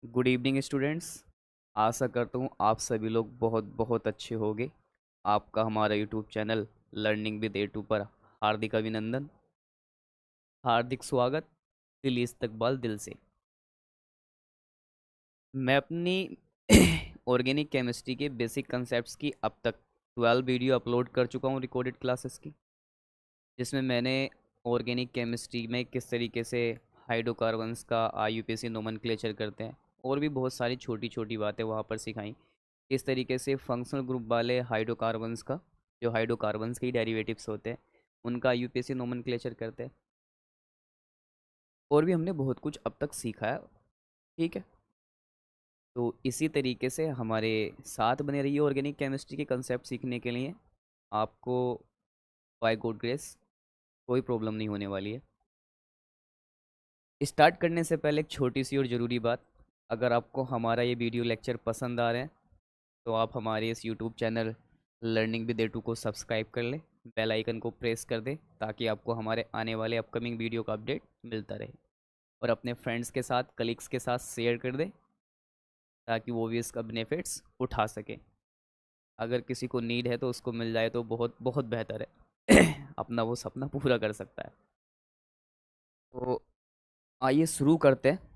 Good evening students. आशा करता हूँ आप सभी लोग बहुत बहुत अच्छे होंगे। आपका हमारा YouTube channel learning with A two पर हार्दिक अभिनंदन, हार्दिक स्वागत, दिल इस्तकबाल दिल से। मैं अपनी ऑर्गेनिक केमिस्ट्री के बेसिक कंसेप्ट्स की अब तक 12 वीडियो अपलोड कर चुका हूँ रिकॉर्डेड क्लासेस की, जिसमें मैंने ऑर्गेनिक केमिस्ट्री में किस तरीके से हाइड्रोकार्बन्स का आईयूपीएसी नोमेनक्लेचर करते हैं और भी बहुत सारी छोटी छोटी बातें वहाँ पर सिखाई। इस तरीके से फंक्शनल ग्रुप वाले हाइड्रोकार्बन्स का, जो हाइड्रोकार्बन्स के ही डेरिवेटिव्स होते हैं, उनका आईयूपीएसी नोमेनक्लेचर करते हैं। और भी हमने बहुत कुछ अब तक सीखा है। ठीक है, तो इसी तरीके से हमारे साथ बने रहिए ऑर्गेनिक केमिस्ट्री के कंसेप्ट सीखने के लिए। आपको बाय गॉड ग्रेस कोई प्रॉब्लम नहीं होने वाली है। स्टार्ट करने से पहले एक छोटी सी और ज़रूरी बात, अगर आपको हमारा ये वीडियो लेक्चर पसंद आ रहे हैं तो आप हमारे इस YouTube channel learning with A2 को सब्सक्राइब कर लें, बेल आइकन को प्रेस कर दें ताकि आपको हमारे आने वाले अपकमिंग वीडियो का अपडेट मिलता रहे। और अपने फ्रेंड्स के साथ, कलीग्स के साथ शेयर कर दें ताकि वो भी इसका बेनिफिट्स उठा सकें। अगर किसी को नीड है तो उसको मिल जाए तो बहुत बहुत बेहतर है। अपना वो सपना पूरा कर सकता है। तो आइए शुरू करते हैं।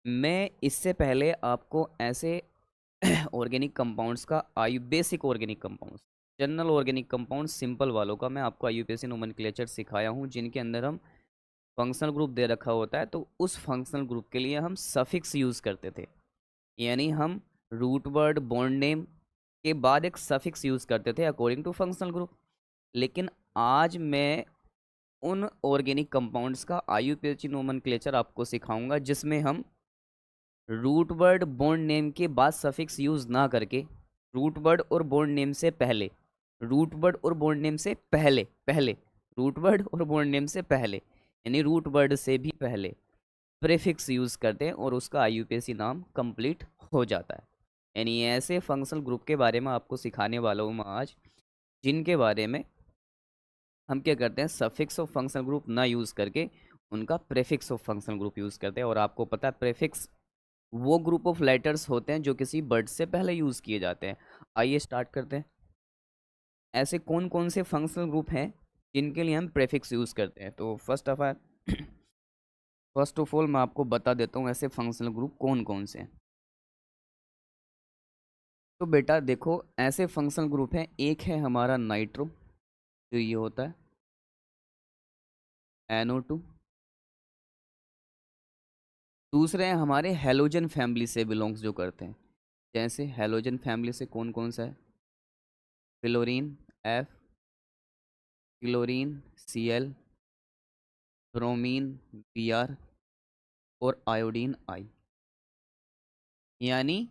मैं इससे पहले आपको ऐसे ऑर्गेनिक कंपाउंड्स का आयु basic organic compounds, general organic compound simple वालों का मैं आपको आईयूपीएसी नोमेनक्लेचर सिखाया हूँ, जिनके अंदर हम फंक्शनल ग्रुप दे रखा होता है तो उस फंक्शनल ग्रुप के लिए हम सफिक्स यूज़ करते थे। यानी हम रूट वर्ड बॉन्ड नेम के बाद एक सफिक्स यूज़ करते थे अकॉर्डिंग टू फंक्शनल ग्रुप। लेकिन आज मैं उन ऑर्गेनिक कंपाउंड्स का आईयूपीएसी नोमेनक्लेचर आपको सिखाऊंगा जिसमें हम रूट वर्ड बॉन्ड नेम के बाद सफिक्स यूज ना करके रूट वर्ड और बॉन्ड नेम से पहले, रूट वर्ड और बॉन्ड नेम से पहले पहले रूट वर्ड और बॉन्ड नेम से पहले, यानी रूट वर्ड से भी पहले प्रीफिक्स यूज करते हैं और उसका आईयूपीएसी नाम कंप्लीट हो जाता है। यानी ऐसे फंक्शनल ग्रुप के बारे में आपको सिखाने वाला हूँ मैं आज, जिनके बारे में हम क्या करते हैं, सफिक्स ऑफ फंक्शनल ग्रुप ना यूज़ करके उनका prefix of functional group use करते हैं। और आपको पता है प्रेफिक्स वो ग्रुप ऑफ लेटर्स होते हैं जो किसी वर्ड से पहले यूज़ किए जाते हैं। आइए स्टार्ट करते हैं। ऐसे कौन कौन से फंक्शनल ग्रुप हैं जिनके लिए हम प्रेफिक्स यूज़ करते हैं। तो फर्स्ट ऑफ ऑल मैं आपको बता देता हूँ ऐसे फंक्शनल ग्रुप कौन कौन से हैं। तो बेटा देखो, ऐसे फंक्शनल ग्रुप हैं, एक है हमारा नाइट्रो, जो ये होता है NO2। दूसरे हैं हमारे हेलोजन फैमिली से बिलोंग्स जो करते हैं। जैसे हेलोजन फैमिली से कौन कौन सा है, fluorine F, chlorine Cl, bromine Br और आयोडीन I। यानी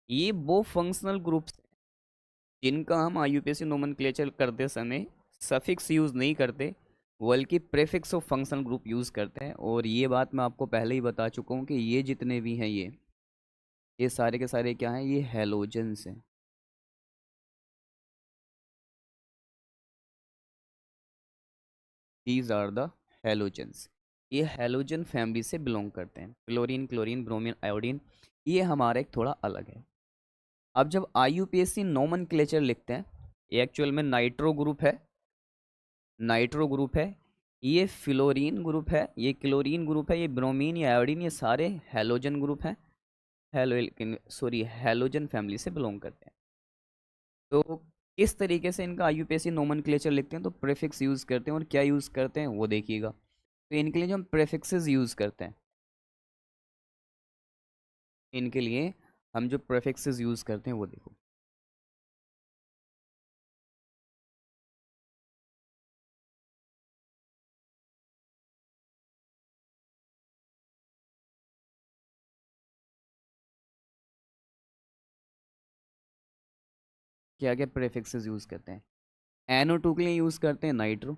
ये वो फंक्शनल ग्रुप्स हैं जिनका हम आईयूपीएसी नोमेनक्लेचर करते समय सफिक्स यूज़ नहीं करते, बल्कि prefix of functional group use करते हैं। और ये बात मैं आपको पहले ही बता चुका हूँ कि ये जितने भी हैं ये सारे के सारे क्या हैं, ये हेलोजन्स हैं। These are the halogens. ये हेलोजन फैमिली से बिलोंग करते हैं। क्लोरीन, क्लोरीन, ब्रोमीन, आयोडीन, ये हमारा एक थोड़ा अलग है। अब जब आईयूपीएसी नोमेनक्लेचर लिखते हैं, ये एक्चुअल में नाइट्रो ग्रुप है, नाइट्रो ग्रुप है, ये फ्लोरीन ग्रुप है, ये क्लोरीन ग्रुप है, ये ब्रोमीन, ये आयोडीन, ये सारे हेलोजन ग्रुप हैं। हेलोजन फैमिली से बिलोंग करते हैं। तो किस तरीके से इनका आईयूपीएसी नोमेनक्लेचर लिखते हैं, तो प्रीफिक्स यूज़ करते हैं। और क्या यूज़ करते हैं वो देखिएगा। तो इनके लिए जो हम प्रेफिक्सेस यूज़ करते हैं, इनके लिए हम जो प्रेफिक्सेस यूज़ करते हैं वो देखो। क्या क्या प्रेफिक्सेस यूज़ करते हैं। NO2 के लिए यूज़ करते हैं नाइट्रो।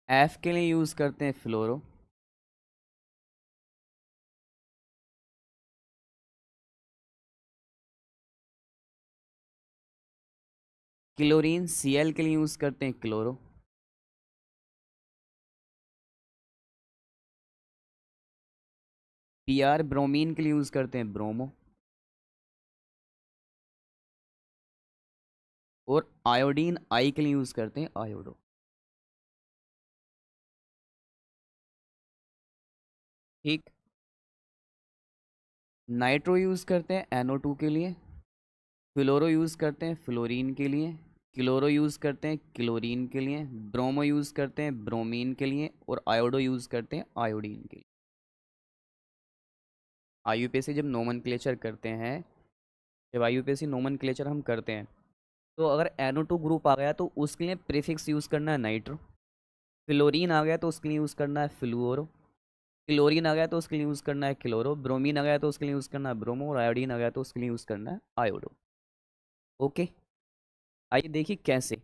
F के लिए यूज़ करते हैं फ्लोरो। क्लोरीन Cl के लिए यूज़ करते हैं क्लोरो। Pr ब्रोमीन के लिए यूज़ करते हैं ब्रोमो। और आयोडीन आई के लिए यूज़ करते हैं आयोडो। ठीक। नाइट्रो यूज़ करते हैं NO2 के लिए। फ्लोरो यूज़ करते हैं फ्लोरीन के लिए। क्लोरो यूज़ करते हैं क्लोरीन के लिए। ब्रोमो यूज़ करते हैं ब्रोमीन के लिए। और आयोडो यूज़ करते हैं आयोडीन के लिए। आईयूपीएसी जब नोमेनक्लेचर करते हैं, जब आईयूपीएसी नोमेनक्लेचर हम करते हैं, तो अगर NO2 ग्रुप आ गया तो उसके लिए प्रीफिक्स यूज़ करना है नाइट्रो। फ्लोरीन आ गया तो उसके लिए यूज़ करना है फ्लूओरो। क्लोरीन आ गया तो उसके लिए यूज़ करना है क्लोरो। ब्रोमीन आ गया तो उसके लिए यूज़ करना है ब्रोमो। और आयोडीन आ गया तो उसके लिए यूज़ करना है आयोडो। ओके। आइए देखिए कैसे।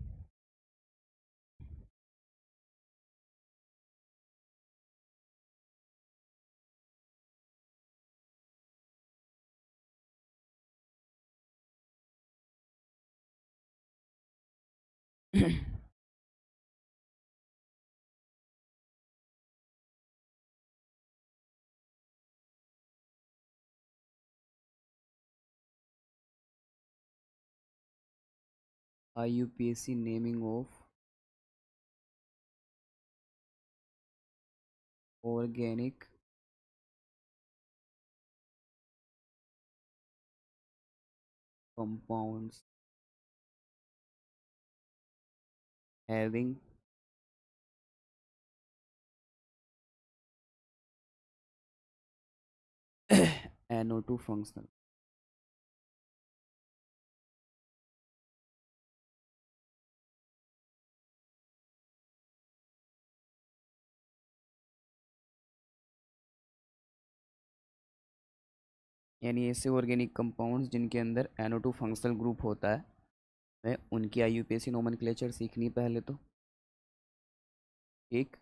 IUPAC naming of organic compounds having NO2 functional. यानी ऐसे ऑर्गेनिक कंपाउंड्स जिनके अंदर NO2 फंक्शनल ग्रुप होता है, मैं उनकी आईयूपीएसी नोमेनक्लेचर सीखनी पहले तो। ठीक।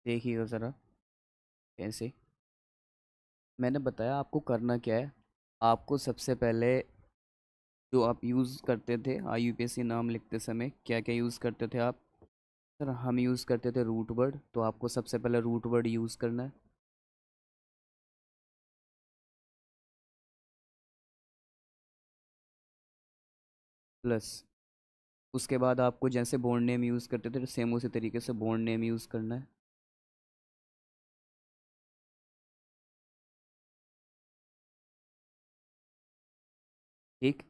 देखिएगा ज़रा कैसे। मैंने बताया आपको करना क्या है। आपको सबसे पहले जो आप यूज़ करते थे आईयूपीएसी नाम लिखते समय, क्या क्या यूज़ करते थे आप? सर हम यूज़ करते थे रूट वर्ड, तो आपको सबसे पहले रूट वर्ड यूज़ करना है। प्लस उसके बाद आपको जैसे बॉन्ड नेम यूज़ करते थे सेम उसी तरीके से बॉन्ड नेम यूज़ करना है। ठीक।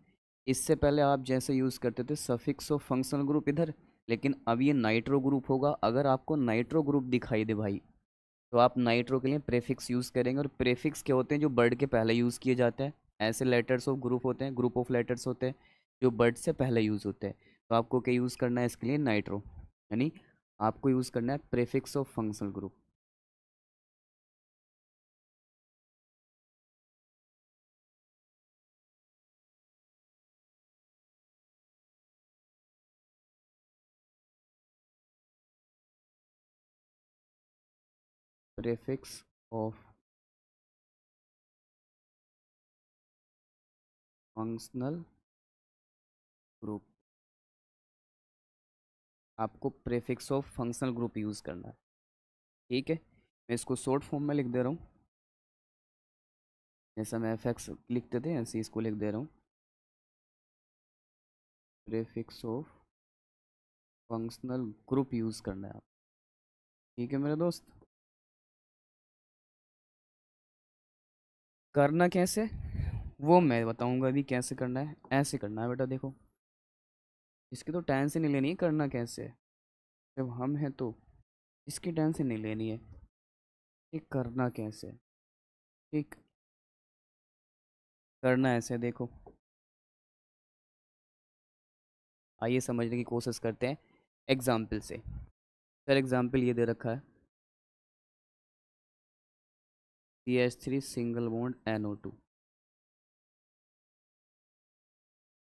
इससे पहले आप जैसे यूज़ करते थे सफिक्स और फंक्शनल ग्रुप इधर, लेकिन अब ये नाइट्रो ग्रुप होगा। अगर आपको नाइट्रो ग्रुप दिखाई दे भाई, तो आप नाइट्रो के लिए प्रेफिक्स यूज़ करेंगे। और प्रेफिक्स क्या होते हैं? जो वर्ड के पहले यूज़ किए जाते हैं। ऐसे लेटर्स ऑफ ग्रुप होते हैं, ग्रुप ऑफ लेटर्स होते हैं जो वर्ड से पहले यूज़ होते हैं। तो आपको क्या यूज़ करना है इसके लिए? नाइट्रो। यानी आपको यूज़ करना है prefix of functional group. Prefix of functional group. आपको prefix of functional group use करना है। ठीक है, मैं इसको शॉर्ट फॉर्म में लिख दे रहा हूँ। जैसा मैं एफ लिखते थे ऐसे ही इसको लिख दे रहा हूँ। Prefix of functional group use करना है आप। ठीक है मेरे दोस्त। करना कैसे वो मैं बताऊंगा अभी कैसे करना है। ऐसे करना है बेटा, देखो इसकी तो टेंशन नहीं लेनी है करना कैसे। जब हम हैं तो इसकी टेंशन नहीं लेनी है कि करना कैसे। ठीक। करना ऐसे देखो, आइए समझने की कोशिश करते हैं एग्जाम्पल से। सर एग्जाम्पल ये दे रखा है CH3 single bond NO2।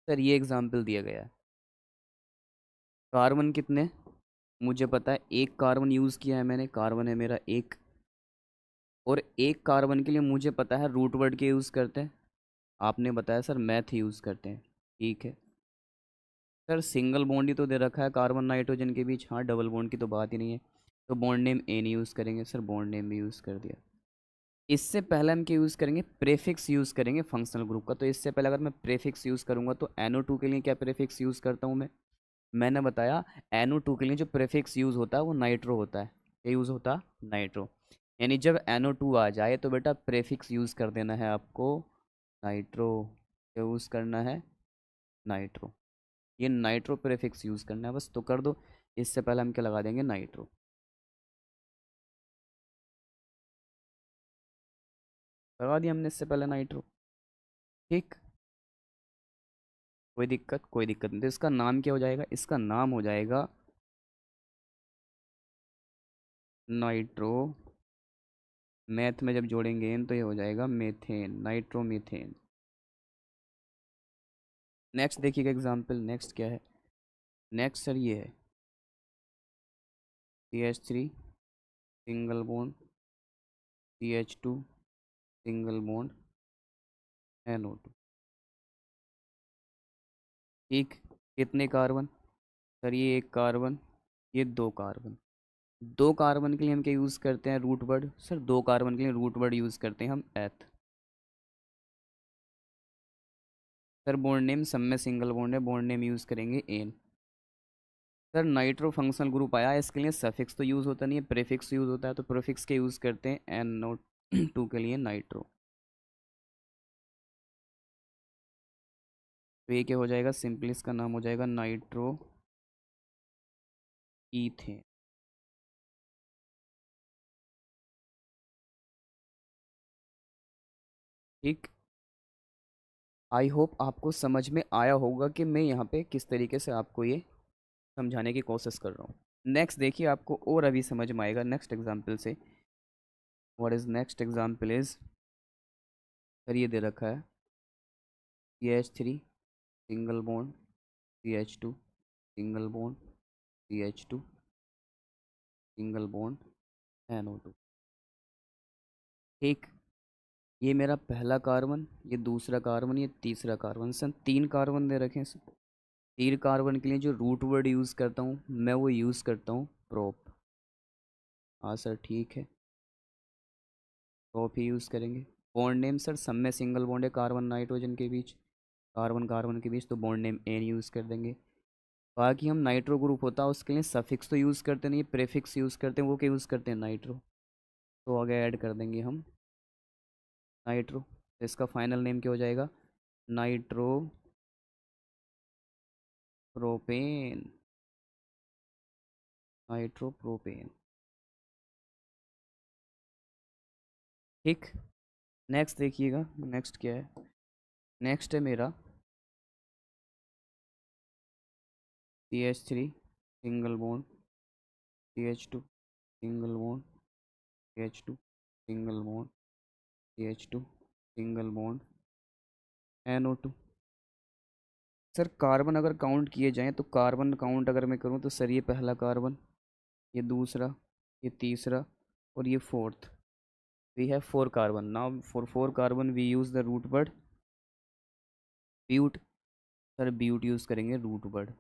Sir ये एग्जाम्पल दिया गया है। कार्बन कितने, मुझे पता है एक कार्बन यूज़ किया है मैंने, कार्बन है मेरा एक। और एक कार्बन के लिए मुझे पता है रूट वर्ड के यूज़ करते हैं, आपने बताया सर मैथ यूज़ करते हैं। ठीक है सर, सिंगल बॉन्ड ही तो दे रखा है कार्बन नाइट्रोजन के बीच, हाँ डबल बॉन्ड की तो बात ही नहीं है। तो बॉन्ड नेम एन यूज़ करेंगे सर, बॉन्ड नेम भी यूज़ कर दिया। इससे पहले हम क्या यूज़ करेंगे, प्रेफिक्स यूज़ करेंगे फंक्शनल ग्रुप का। तो इससे पहले अगर मैं प्रेफिक्स यूज़ करूँगा तो NO2 के लिए क्या प्रेफिक्स यूज़ करता हूँ मैं, मैंने बताया NO2 के लिए जो प्रेफिक्स यूज़ होता है वो नाइट्रो होता है। क्या यूज़ होता है, नाइट्रो। यानी जब NO2 आ जाए तो बेटा प्रेफिक्स यूज़ कर देना है आपको नाइट्रो। क्या यूज़ करना है, नाइट्रो। ये नाइट्रो प्रेफिक्स यूज़ करना है बस, तो कर दो। इससे पहले हम क्या लगा देंगे, नाइट्रो। लगा दिया हमने इससे पहले नाइट्रो। ठीक, कोई दिक्कत नहीं। तो इसका नाम क्या हो जाएगा, इसका नाम हो जाएगा नाइट्रो। मैथ में जब जोड़ेंगे तो ये हो जाएगा मेथेन, नाइट्रोमीथेन। नेक्स्ट देखिएगा एग्जाम्पल, नेक्स्ट क्या है, नेक्स्ट सर ये है CH3 single bond CH2 single bond NO2। ठीक, कितने कार्बन, सर ये एक कार्बन, ये दो कार्बन। दो कार्बन के लिए हम क्या यूज़ करते हैं, रूट वर्ड। सर दो कार्बन के लिए रूट वर्ड यूज़ करते हैं हम एथ। सर बॉन्ड नेम, सब में सिंगल बॉन्ड है, बॉन्ड नेम यूज़ करेंगे ane. Sir nitro functional group आया, इसके लिए सफिक्स तो यूज़ होता नहीं है, प्रीफिक्स यूज़ होता है। तो प्रीफिक्स के यूज़ करते हैं NO2 के लिए नाइट्रो। तो ये क्या हो जाएगा, सिंपली इसका नाम हो जाएगा नाइट्रो ईथेन। ठीक, आई होप आपको समझ में आया होगा कि मैं यहाँ पे किस तरीके से आपको ये समझाने की कोशिश कर रहा हूँ। नेक्स्ट देखिए, आपको और अभी समझ में आएगा नेक्स्ट एग्जाम्पल से। What is next example is, sir ये दे रखा है CH3 single bond CH2 single bond CH2 single bond NO2। ठीक, ये मेरा पहला कार्बन, ये दूसरा कार्बन, ये तीसरा कार्बन। सर तीन कार्बन दे रखे हैं सर। तीन कार्बन के लिए जो रूट वर्ड यूज़ करता हूँ मैं, वो यूज़ करता हूँ प्रोप। हाँ सर ठीक है, प्रोप ही यूज़ करेंगे। बॉन्ड नेम सर, सब में सिंगल बॉन्ड है कार्बन नाइट्रोजन के बीच, कार्बन कार्बन के बीच, तो बॉन्ड नेम एन यूज़ कर देंगे। बाकी हम नाइट्रो ग्रुप होता है उसके लिए सफिक्स तो यूज़ करते नहीं, प्रेफिक्स यूज़ करते हैं। वो क्या यूज़ करते हैं, नाइट्रो। तो आगे ऐड कर देंगे हम नाइट्रो। तो इसका फाइनल नेम क्या हो जाएगा, नाइट्रो प्रोपेन, नाइट्रो प्रोपेन। ठीक, नेक्स्ट देखिएगा, नेक्स्ट क्या है, नेक्स्ट है मेरा CH3 single bond CH2 single bond CH2 single bond CH2 single bond NO2। Sir carbon अगर काउंट किए जाएं तो कार्बन काउंट अगर मैं करूं तो सर ये पहला कार्बन, ये दूसरा, ये तीसरा, और ये fourth. We have four carbon now, for four carbon we use the root word but. Sir but use करेंगे root word.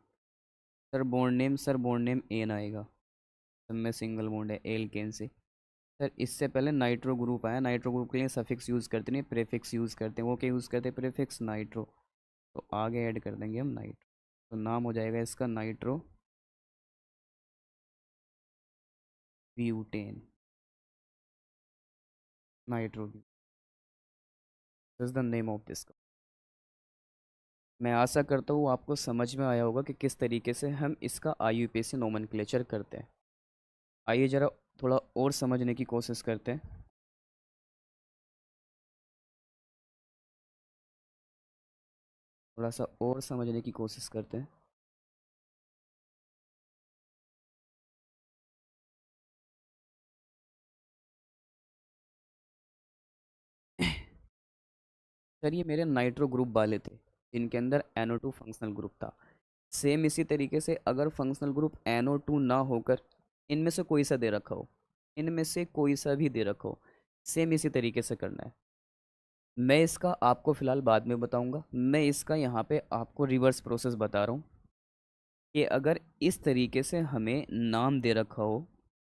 Sir bond name, sir bond name ane आएगा, सब में सिंगल बॉन्ड है एल्केन से। सर इससे पहले nitro group आया, nitro group के लिए सफिक्स यूज़ करते नहीं, प्रेफिक्स यूज़ करते हैं। वो क्या यूज़ करते हैं, प्रेफिक्स नाइट्रो। तो आगे ऐड कर देंगे हम नाइट्रो। तो नाम हो जाएगा इसका nitro butane, nitro. This is the name of this. मैं आशा करता हूँ आपको समझ में आया होगा कि किस तरीके से हम इसका IUPAC नोमेनक्लेचर करते हैं। आइए ज़रा थोड़ा और समझने की कोशिश करते हैं। थोड़ा सा और समझने की कोशिश करते हैं। सर ये मेरे नाइट्रो ग्रुप वाले थे, जिनके अंदर NO2 फंक्शनल ग्रुप था। सेम इसी तरीके से अगर फंक्शनल ग्रुप NO2 ना होकर इनमें से कोई सा दे रखा हो, इनमें से कोई सा भी दे रखा हो, सेम इसी तरीके से करना है। मैं इसका आपको फ़िलहाल बाद में बताऊंगा, मैं इसका यहाँ पे आपको रिवर्स प्रोसेस बता रहा हूँ कि अगर इस तरीके से हमें नाम दे रखा हो,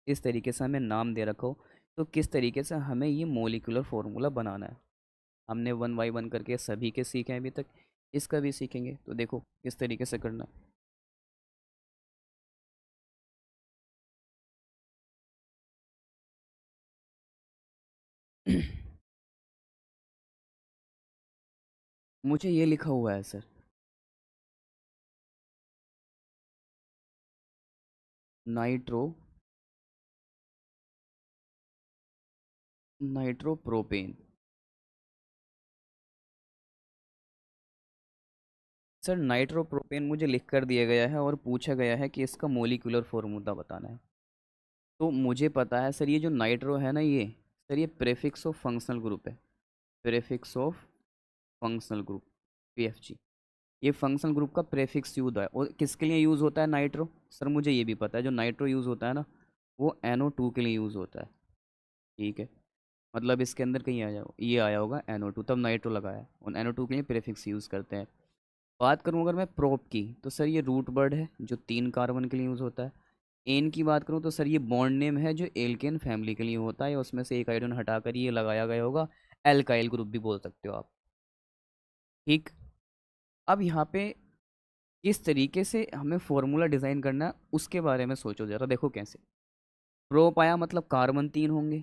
इस तरीके से हमें नाम दे रखा हो, तो किस तरीके से हमें ये मोलिकुलर फार्मूला बनाना है। हमने 1 बाय 1 करके सभी के सीखे हैं अभी तक, इसका भी सीखेंगे। तो देखो किस तरीके से करना है। मुझे ये लिखा हुआ है sir, nitro nitropropane. Sir nitropropane मुझे लिख कर दिया गया है और पूछा गया है कि इसका मोलिकुलर फॉर्मूला बताना है। तो मुझे पता है सर, ये जो नाइट्रो है ना, ये सर ये प्रेफिक्स ऑफ फंक्शनल ग्रुप है, prefix of functional group, PFG। ये फंक्शनल ग्रुप का प्रेफिक्स यूज है। और किसके लिए यूज़ होता है नाइट्रो? सर मुझे ये भी पता है, जो नाइट्रो यूज़ होता है ना, वो NO2 के लिए यूज़ होता है। ठीक है, मतलब इसके अंदर कहीं आ जाओ, ये आया होगा NO2, तब नाइट्रो लगाया है, और NO2 के लिए प्रेफिक्स यूज़ करते हैं। बात करूँ अगर मैं प्रोप की, तो सर ये रूट वर्ड है जो 3 कार्बन के लिए यूज़ होता है। एन की बात करूँ तो सर ये बॉन्ड नेम है जो एल्केन फैमिली के लिए होता है, उसमें से एक हाइड्रोजन हटाकर ये लगाया गया होगा। एल्काइल ग्रुप भी बोल सकते हो आप। ठीक। अब यहाँ पे किस तरीके से हमें फॉर्मूला डिज़ाइन करना है उसके बारे में सोचो ज़रा, देखो कैसे। प्रोप आया मतलब कार्बन 3 होंगे।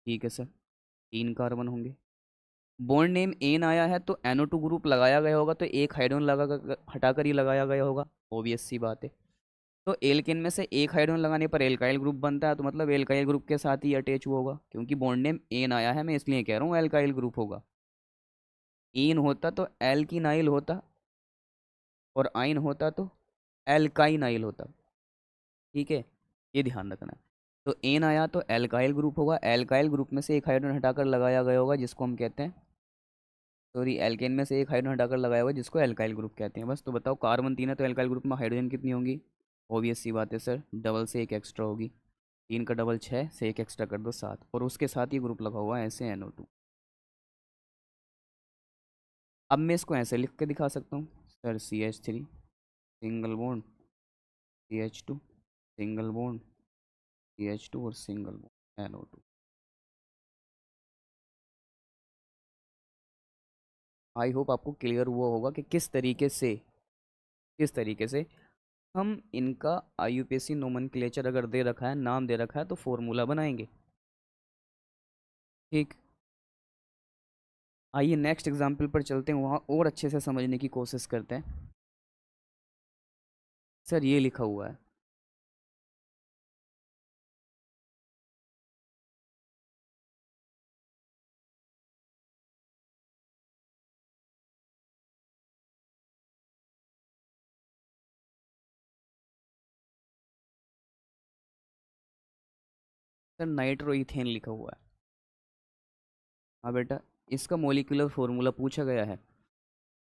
ठीक है सर, 3 कार्बन होंगे। बॉन्ड नेम एन आया है तो NO2 ग्रुप लगाया गया होगा, तो एक हाइड्रोजन लगा हटाकर ही लगाया गया होगा, ओबियस सी बात है। तो एल्केन में से एक हाइड्रोजन लगाने पर एल्काइल ग्रुप बनता है, तो मतलब एल्काइल ग्रुप के साथ ही अटैच हुआ होगा, क्योंकि बॉन्ड नेम एन आया है, मैं इसलिए कह रहा हूँ एल्काइल ग्रुप होगा। इन होता तो एल्किनाइल होता, और आइन होता तो एल्काइनाइल होता। ठीक है, ये ध्यान रखना है। तो एन आया तो एल्काइल ग्रुप होगा, एल्काइल ग्रुप में से एक हाइड्रोजन हटाकर लगाया गया होगा, जिसको हम कहते हैं, सॉरी, एल्केन में से एक हाइड्रोजन हटाकर लगाया हुआ जिसको एल्काइल ग्रुप कहते हैं। बस तो बताओ, कार्बन 3 है तो एल्काइल ग्रुप में हाइड्रोजन कितनी होंगी? ओबियस सी बात है सर, डबल से एक एक्स्ट्रा होगी। 3 का डबल 6, से एक एक्स्ट्रा कर दो 7, और उसके साथ ये ग्रुप लगा हुआ है ऐसे NO2। अब मैं इसको ऐसे लिख के दिखा सकता हूँ sir, CH3 single bond, CH2 single bond, CH2 और सिंगल बॉन्ड NO2। आई होप आपको क्लियर हुआ होगा कि किस तरीके से हम इनका IUPAC नोमेनक्लेचर अगर दे रखा है, नाम दे रखा है, तो फॉर्मूला बनाएंगे। ठीक। आइए नेक्स्ट एग्जाम्पल पर चलते हैं, वहाँ और अच्छे से समझने की कोशिश करते हैं। सर ये लिखा हुआ है, सर नाइट्रोइथेन लिखा हुआ है। हाँ बेटा, इसका मोलिकुलर फॉर्मूला पूछा गया है।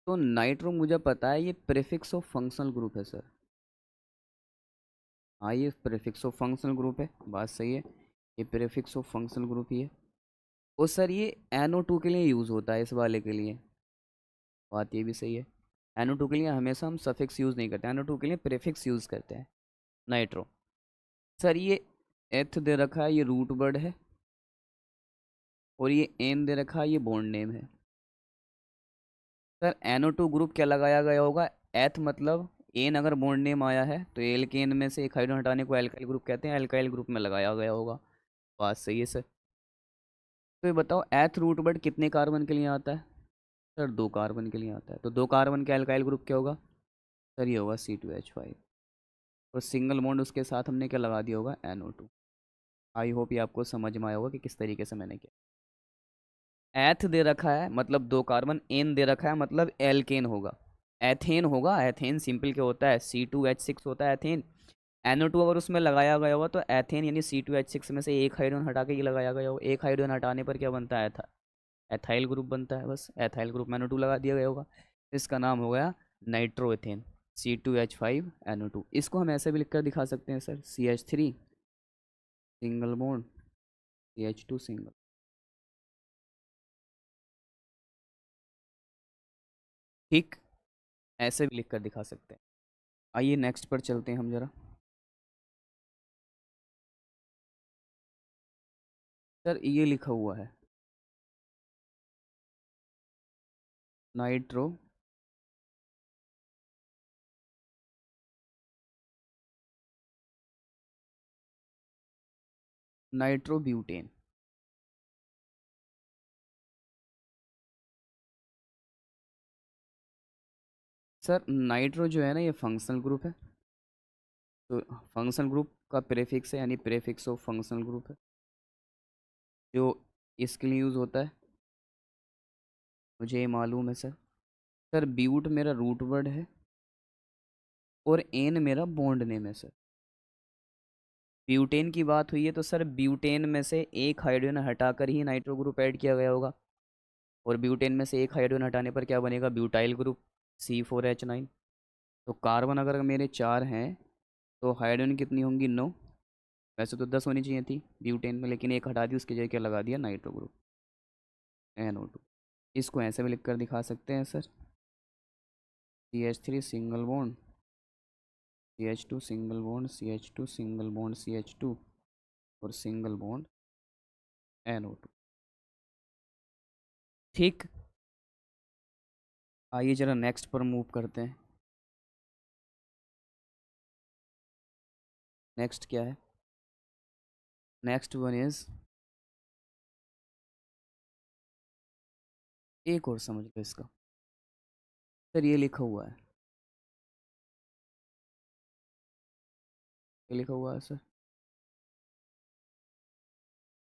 तो नाइट्रो मुझे पता है, ये प्रेफिक्स ऑफ फंक्शनल ग्रुप है सर। हाँ, ये प्रेफिक्स ऑफ फंक्शनल ग्रुप है, बात सही है, ये प्रेफिक्स ऑफ फंक्शनल ग्रुप ही है। और सर ये NO2 के लिए यूज़ होता है, इस वाले के लिए, बात ये भी सही है। NO2 के लिए हमेशा हम सफिक्स यूज़ नहीं करते, NO2 के लिए प्रेफिक्स यूज़ करते हैं, नाइट्रो। सर ये एथ दे रखा है, ये रूट वर्ड है, और ये एन दे रखा है, ये बॉन्ड नेम है। सर NO2 ग्रुप क्या लगाया गया होगा? एथ मतलब एन, अगर बॉन्ड नेम आया है तो एल के एन में से एक हाइड्रोजन हटाने को एल्काइल ग्रुप कहते हैं, एल्काइल ग्रुप में लगाया गया होगा। बात सही है सर। तो ये बताओ, एथ रूट वर्ड कितने कार्बन के लिए आता है? सर 2 कार्बन के लिए आता है, तो 2 कार्बन का एल्काइल ग्रुप क्या होगा? सर ये होगा C2H5, और सिंगल बॉन्ड उसके साथ हमने क्या लगा दिया होगा? NO2। आई होप ये आपको समझ में आया होगा कि किस तरीके से मैंने किया। एथ दे रखा है मतलब 2 कार्बन, एन दे रखा है मतलब एल्केन होगा, एथेन होगा। एथेन सिंपल क्या होता है? C2H6 होता है एथेन। NO2 अगर उसमें लगाया गया होगा तो एथेन यानी C2H6 में से एक हाइड्रोजन हटा के ये लगाया गया होगा, एक हाइड्रोजन हटाने पर क्या बनता है? एथाइल ग्रुप बनता है, बस एथाइल ग्रुप में NO2 लगा दिया गया होगा। इसका नाम हो गया नाइट्रोएथेन, C2H5NO2। इसको हम ऐसे भी लिखकर दिखा सकते हैं sir, CH3 single bond CH2 single. ठीक, ऐसे भी लिखकर दिखा सकते हैं। आइए नेक्स्ट पर चलते हैं हम जरा। सर ये लिखा हुआ है नाइट्रो नाइट्रोब्यूटेन। सर नाइट्रो जो है ना, ये फंक्शनल ग्रुप है। तो फंक्शनल ग्रुप का प्रेफिक्स है, यानी प्रेफिक्स ऑफ फंक्शनल ग्रुप है, जो इसके लिए यूज़ होता है, मुझे ये मालूम है सर। सर ब्यूट मेरा रूट वर्ड है और एन मेरा बॉन्ड नेम है सर। ब्यूटेन की बात हुई है तो सर ब्यूटेन में से एक हाइड्रोजन हटाकर ही नाइट्रो ग्रुप ऐड किया गया होगा, और ब्यूटेन में से एक हाइड्रोजन हटाने पर क्या बनेगा, ब्यूटाइल ग्रुप C4H9। तो कार्बन अगर मेरे 4 हैं तो हाइड्रोजन कितनी होंगी, 9। वैसे तो 10 होनी चाहिए थी ब्यूटेन में, लेकिन एक हटा दी, उसकी जगह क्या लगा दिया, नाइट्रो ग्रुप NO2। इसको ऐसे भी लिख कर दिखा सकते हैं sir, CH3 single bond CH2 single bond CH2 single bond CH2 और सिंगल बॉन्ड NO2। ठीक, आइए जरा नेक्स्ट पर मूव करते हैं। नेक्स्ट क्या है, नेक्स्ट वन इज, एक और समझ लो इसका। सर ये लिखा हुआ है, ये लिखा हुआ है सर,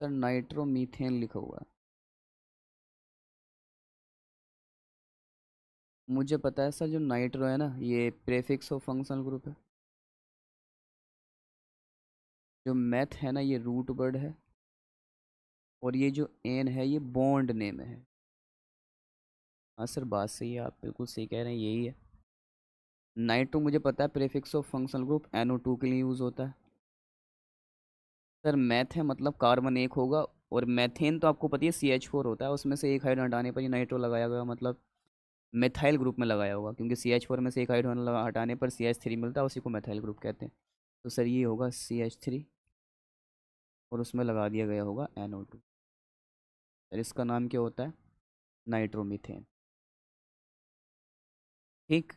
सर नाइट्रोमीथेन लिखा हुआ है। मुझे पता है सर, जो नाइट्रो है ना, ये प्रेफिक्स ऑफ फंक्शनल ग्रुप है। जो मैथ है ना, ये रूट वर्ड है, और ये जो एन है ये बॉन्ड नेम है। हाँ सर बात सही है, आप बिल्कुल सही कह रहे हैं, यही है। नाइट्रो मुझे पता है prefix of functional group NO2 के लिए यूज़ होता है। सर मैथ है मतलब कार्बन एक होगा, और मैथेन तो आपको पता है CH4 होता है, उसमें से एक हाइड्रोजन हटाने पर ये नाइट्रो लगाया गया, मतलब मेथाइल ग्रुप में लगाया होगा, क्योंकि CH4 में से एक हाइड्रोजन हटाने पर CH3 मिलता है, उसी को मेथाइल ग्रुप कहते हैं। तो सर ये होगा CH3 और उसमें लगा दिया गया होगा NO2। सर इसका नाम क्या होता है, नाइट्रोमीथेन। ठीक,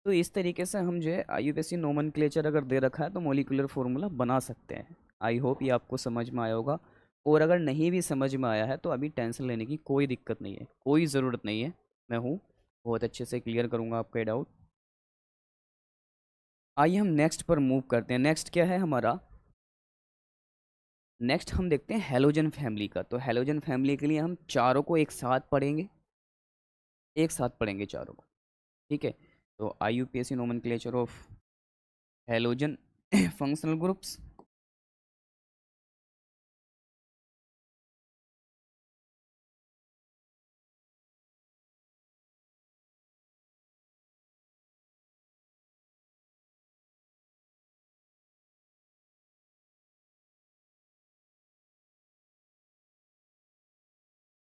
तो इस तरीके से हम जो है IUPAC नोमेनक्लेचर अगर दे रखा है तो मोलिकुलर फार्मूला बना सकते हैं। आई होप ये आपको समझ में आया होगा, और अगर नहीं भी समझ में आया है तो अभी टेंशन लेने की कोई दिक्कत नहीं है, कोई ज़रूरत नहीं है। मैं हूँ, बहुत अच्छे से क्लियर करूँगा आपका डाउट। आइए हम नेक्स्ट पर मूव करते हैं। नेक्स्ट क्या है हमारा, नेक्स्ट हम देखते हैं हेलोजन फैमिली का। तो हेलोजन फैमिली के लिए हम चारों को एक साथ पढ़ेंगे, एक साथ पढ़ेंगे चारों को। ठीक है, तो IUPAC nomenclature of halogen functional groups.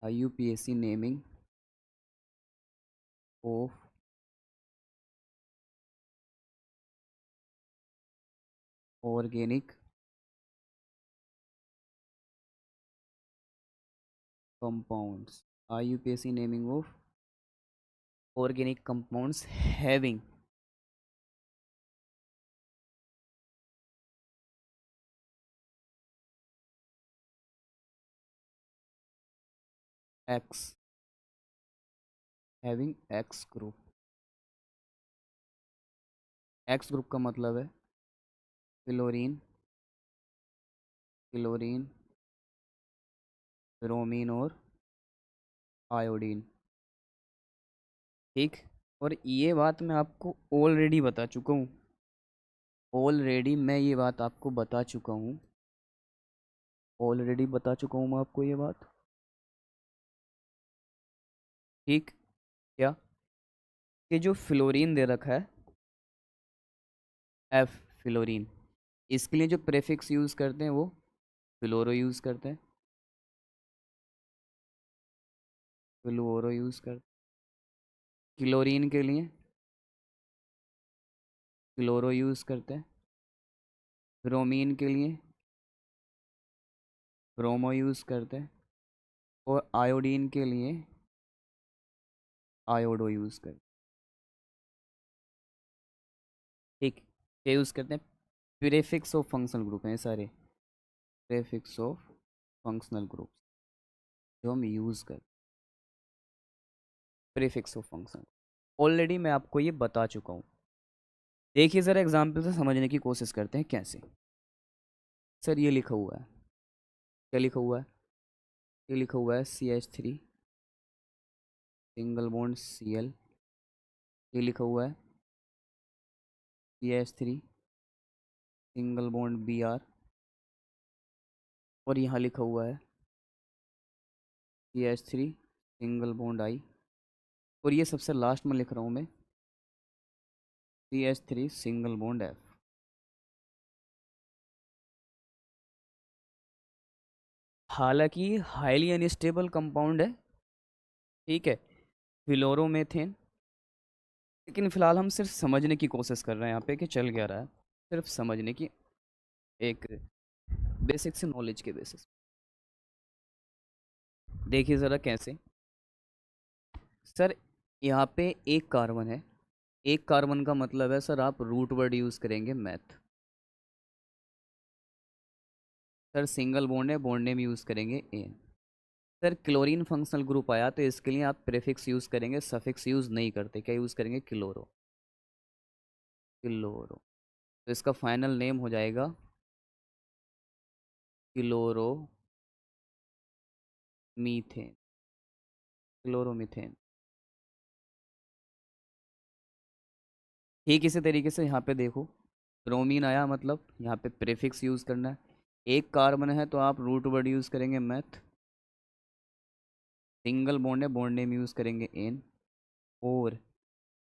IUPAC naming of organic compounds, IUPAC naming of organic compounds having x, having x group. X group का मतलब है क्लोरीन, क्लोरीन, ब्रोमीन और आयोडीन। ठीक, और ये बात मैं आपको ऑलरेडी बता चुका हूँ, ऑलरेडी मैं ये बात आपको बता चुका हूँ, ऑलरेडी बता चुका हूँ मैं आपको ये बात। ठीक, क्या कि जो फ्लोरीन दे रखा है एफ, फ्लोरीन, इसके लिए जो प्रेफिक्स यूज़ करते हैं वो फ्लोरो यूज़ करते हैं, फ्लोरो यूज़ करते हैं। क्लोरीन के लिए क्लोरो यूज़ करते हैं। ब्रोमीन के लिए ब्रोमो यूज़ करते हैं। और आयोडीन के लिए आयोडो यूज़ करते हैं। ठीक, क्या यूज़ करते हैं? प्रीफिक्स ऑफ फंक्शनल ग्रुप हैं सारे, प्रीफिक्स ऑफ फंक्शनल ग्रुप जो हम यूज़ करते हैं। प्रीफिक्स ऑफ फंक्शन ऑलरेडी मैं आपको ये बता चुका हूँ। देखिए ज़रा एग्जाम्पल से समझने की कोशिश करते हैं कैसे। सर ये लिखा हुआ है, क्या लिखा हुआ है? ये लिखा हुआ है CH3 सिंगल बॉन्ड Cl। ये लिखा हुआ है CH3 सिंगल बॉन्ड Br। और यहाँ लिखा हुआ है CH3 सिंगल बॉन्ड I। और ये सबसे लास्ट में लिख रहा हूँ मैं CH3 सिंगल बॉन्ड F। हालांकि हाईली अनस्टेबल कंपाउंड है, ठीक है, फ्लोरोमेथेन, लेकिन फिलहाल हम सिर्फ समझने की कोशिश कर रहे हैं यहाँ पे कि चल क्या रहा है, सिर्फ समझने की, एक बेसिक से नॉलेज के बेसिस। देखिए ज़रा कैसे। सर यहाँ पे एक कार्बन है, एक कार्बन का मतलब है सर आप रूट वर्ड यूज़ करेंगे मैथ। सर सिंगल बॉन्ड है, बॉन्ड नेम यूज़ करेंगे ane. Sir chlorine functional group आया तो इसके लिए आप प्रेफिक्स यूज़ करेंगे, सफिक्स यूज़ नहीं करते, क्या यूज़ करेंगे? Chloro, chloro. तो इसका फाइनल नेम हो जाएगा क्लोरो मीथेन, क्लोरोमीथेन। ठीक इसी तरीके से यहाँ पे देखो, ब्रोमीन आया मतलब यहाँ पे प्रेफिक्स यूज़ करना है। एक कार्बन है तो आप रूट वर्ड यूज़ करेंगे मैथ। सिंगल बॉन्ड है, बॉन्ड नेम यूज़ करेंगे एन। और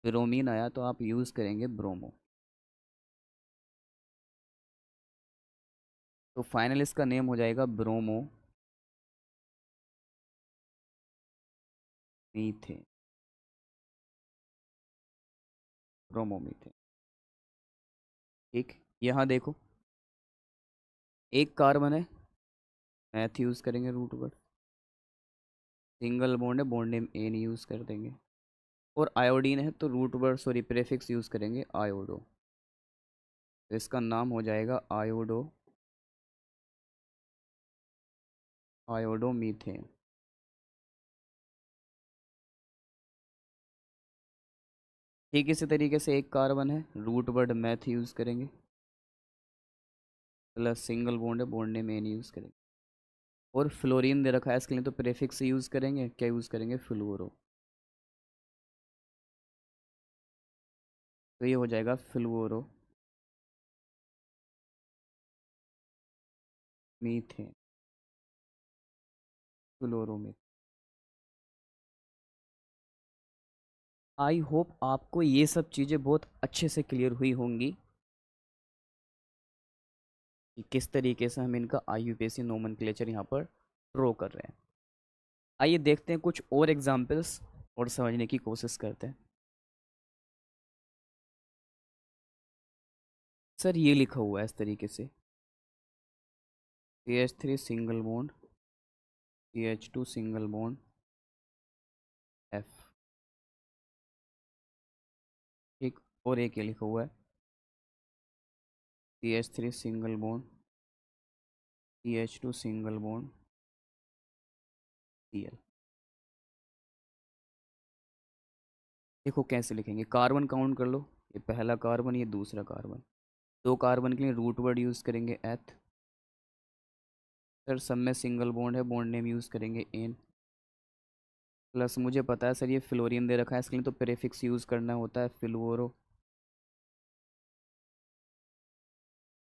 ब्रोमीन आया तो आप यूज़ करेंगे ब्रोमो। तो फाइनल इसका नेम हो जाएगा ब्रोमो मीथेन, ब्रोमोमीथेन। ठीक, यहाँ देखो एक कार्बन है, मैथ यूज़ करेंगे रूट वर्ड। सिंगल बॉन्ड है, बॉन्ड नेम एन यूज़ कर देंगे। और आयोडीन है तो root word sorry prefix use करेंगे आयोडो। तो इसका नाम हो जाएगा आयोडो, आयोडोमीथेन। ठीक इसी तरीके से एक कार्बन है, रूट वर्ड मैथ यूज़ करेंगे, प्लस सिंगल बॉन्ड है, बॉन्ड नेम एन यूज़ करेंगे। और फ्लोरीन दे रखा है, इसके लिए तो प्रेफिक्स यूज़ करेंगे, क्या यूज़ करेंगे? फ्लोरो। तो ये हो जाएगा फ्लोरो मीथेन, फ्लोरोमीथेन। आई होप आपको ये सब चीज़ें बहुत अच्छे से क्लियर हुई होंगी कि किस तरीके से हम इनका IUPAC नोमेनक्लेचर यहाँ पर ड्रॉ कर रहे हैं। आइए देखते हैं कुछ और एग्जांपल्स और समझने की कोशिश करते हैं। सर ये लिखा हुआ है इस तरीके से CH3 single bond CH2 single bond F। ठीक, और एक ये लिखा हुआ है CH3 single bond CH2 single bond Cl। देखो कैसे लिखेंगे, कार्बन काउंट कर लो, ये पहला कार्बन, ये दूसरा कार्बन। दो कार्बन के लिए रूट वर्ड यूज़ करेंगे एथ। सर सब में सिंगल बॉन्ड है, बॉन्ड नेम यूज़ करेंगे एन। प्लस मुझे पता है सर ये फ्लोरीन दे रखा है, इसके लिए तो प्रेफिक्स यूज़ करना होता है फ्लोरो।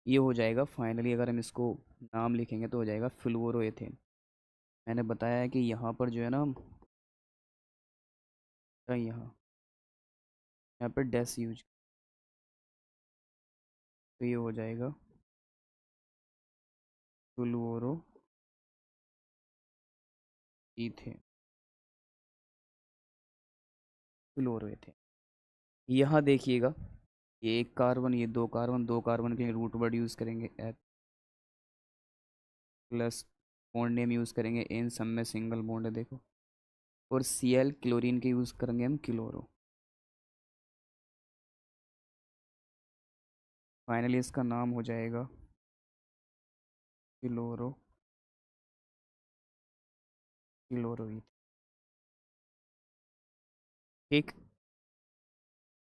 ये हो जाएगा फाइनली, अगर हम इसको नाम लिखेंगे तो हो जाएगा फ्लोरोएथेन। मैंने बताया है कि यहाँ पर जो है ना, यहाँ यहाँ पर डैश यूज, तो ये हो जाएगा फ्लोरो इथेन, फ्लोरो इथेन। यहाँ देखिएगा, ये एक कार्बन, ये दो कार्बन, दो कार्बन के लिए रूट वर्ड यूज़ करेंगे H, plus bond name use करेंगे एन, सब में सिंगल बॉन्ड है देखो। और सी एल क्लोरीन के यूज़ करेंगे हम क्लोरो। फाइनली इसका नाम हो जाएगा क्लोरो, क्लोरोइथ। ठीक,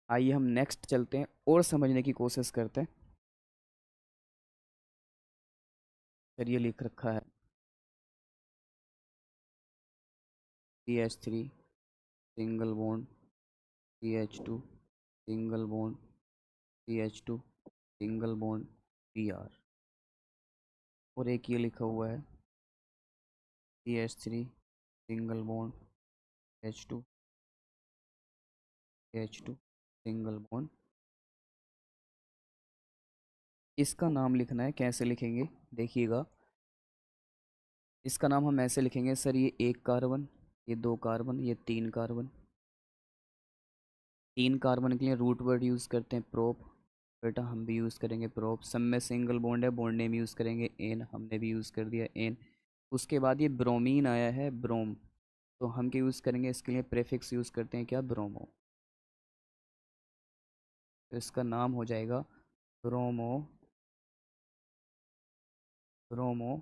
आइए हम नेक्स्ट चलते हैं और समझने की कोशिश करते हैं। फिर ये लिख रखा है CH3 single bond CH2 single bond CH2 single bond Br। और एक ये लिखा हुआ है CH3 single bond H2 single bond. इसका नाम लिखना है, कैसे लिखेंगे देखिएगा। इसका नाम हम ऐसे लिखेंगे सर, ये एक कार्बन, ये दो कार्बन, ये तीन कार्बन। तीन कार्बन के लिए रूट वर्ड यूज़ करते हैं प्रोप, बेटा हम भी यूज़ करेंगे प्रोप। सब में सिंगल बॉन्ड है, बॉन्ड नेम यूज़ करेंगे एन, हमने भी यूज़ कर दिया एन। उसके बाद ये ब्रोमीन आया है ब्रोम, तो हम क्या यूज़ करेंगे इसके लिए, प्रेफिक्स यूज़ करते हैं क्या, ब्रोमो। तो इसका नाम हो जाएगा ब्रोमो, ब्रोमो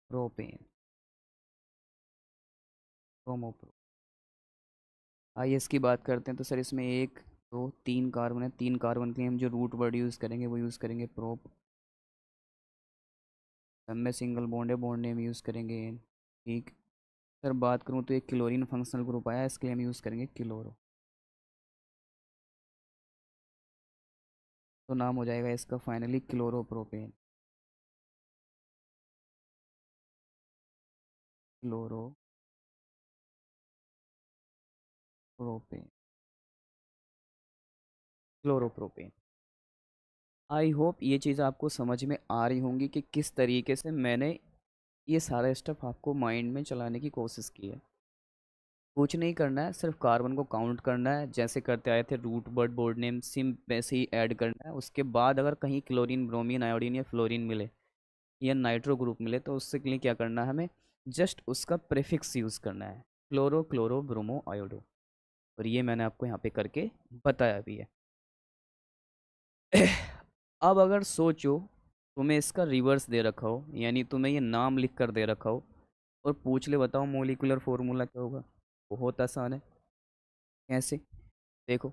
प्रोपेन, ब्रोमो। आइए इसकी बात करते हैं। तो सर इसमें एक दो तीन कार्बन है, तीन कार्बन के लिए हम जो रूट वर्ड यूज़ करेंगे वो यूज़ करेंगे प्रोप। सब में सिंगल बॉन्ड है, बॉन्ड नेम यूज़ करेंगे एन। ठीक, सर बात करूँ तो एक क्लोरीन फंक्शनल ग्रुप आया, इसके लिए हम यूज़ करेंगे क्लोरो। तो नाम हो जाएगा इसका finally chloropropane, chloropropane. Chloropropane. I hope ये चीज़ आपको समझ में आ रही होंगी कि किस तरीके से मैंने ये सारा स्टेप आपको माइंड में चलाने की कोशिश की है। कुछ नहीं करना है, सिर्फ कार्बन को काउंट करना है जैसे करते आए थे, रूट वर्ड बोर्ड नेम सिम वैसे ही ऐड करना है। उसके बाद अगर कहीं क्लोरीन ब्रोमीन आयोडीन या फ्लोरीन मिले या नाइट्रो ग्रुप मिले तो उससे के लिए क्या करना है हमें, जस्ट उसका प्रेफिक्स यूज़ करना है, क्लोरो क्लोरो ब्रोमो आयोडो। और ये मैंने आपको यहाँ पे करके बताया भी है। अब अगर सोचो तुम्हें इसका रिवर्स दे रखा हो, यानी तुम्हें ये नाम लिख कर दे रखा हो और पूछ ले बताओ मोलिकुलर फॉर्मूला क्या होगा, बहुत आसान है। कैसे, देखो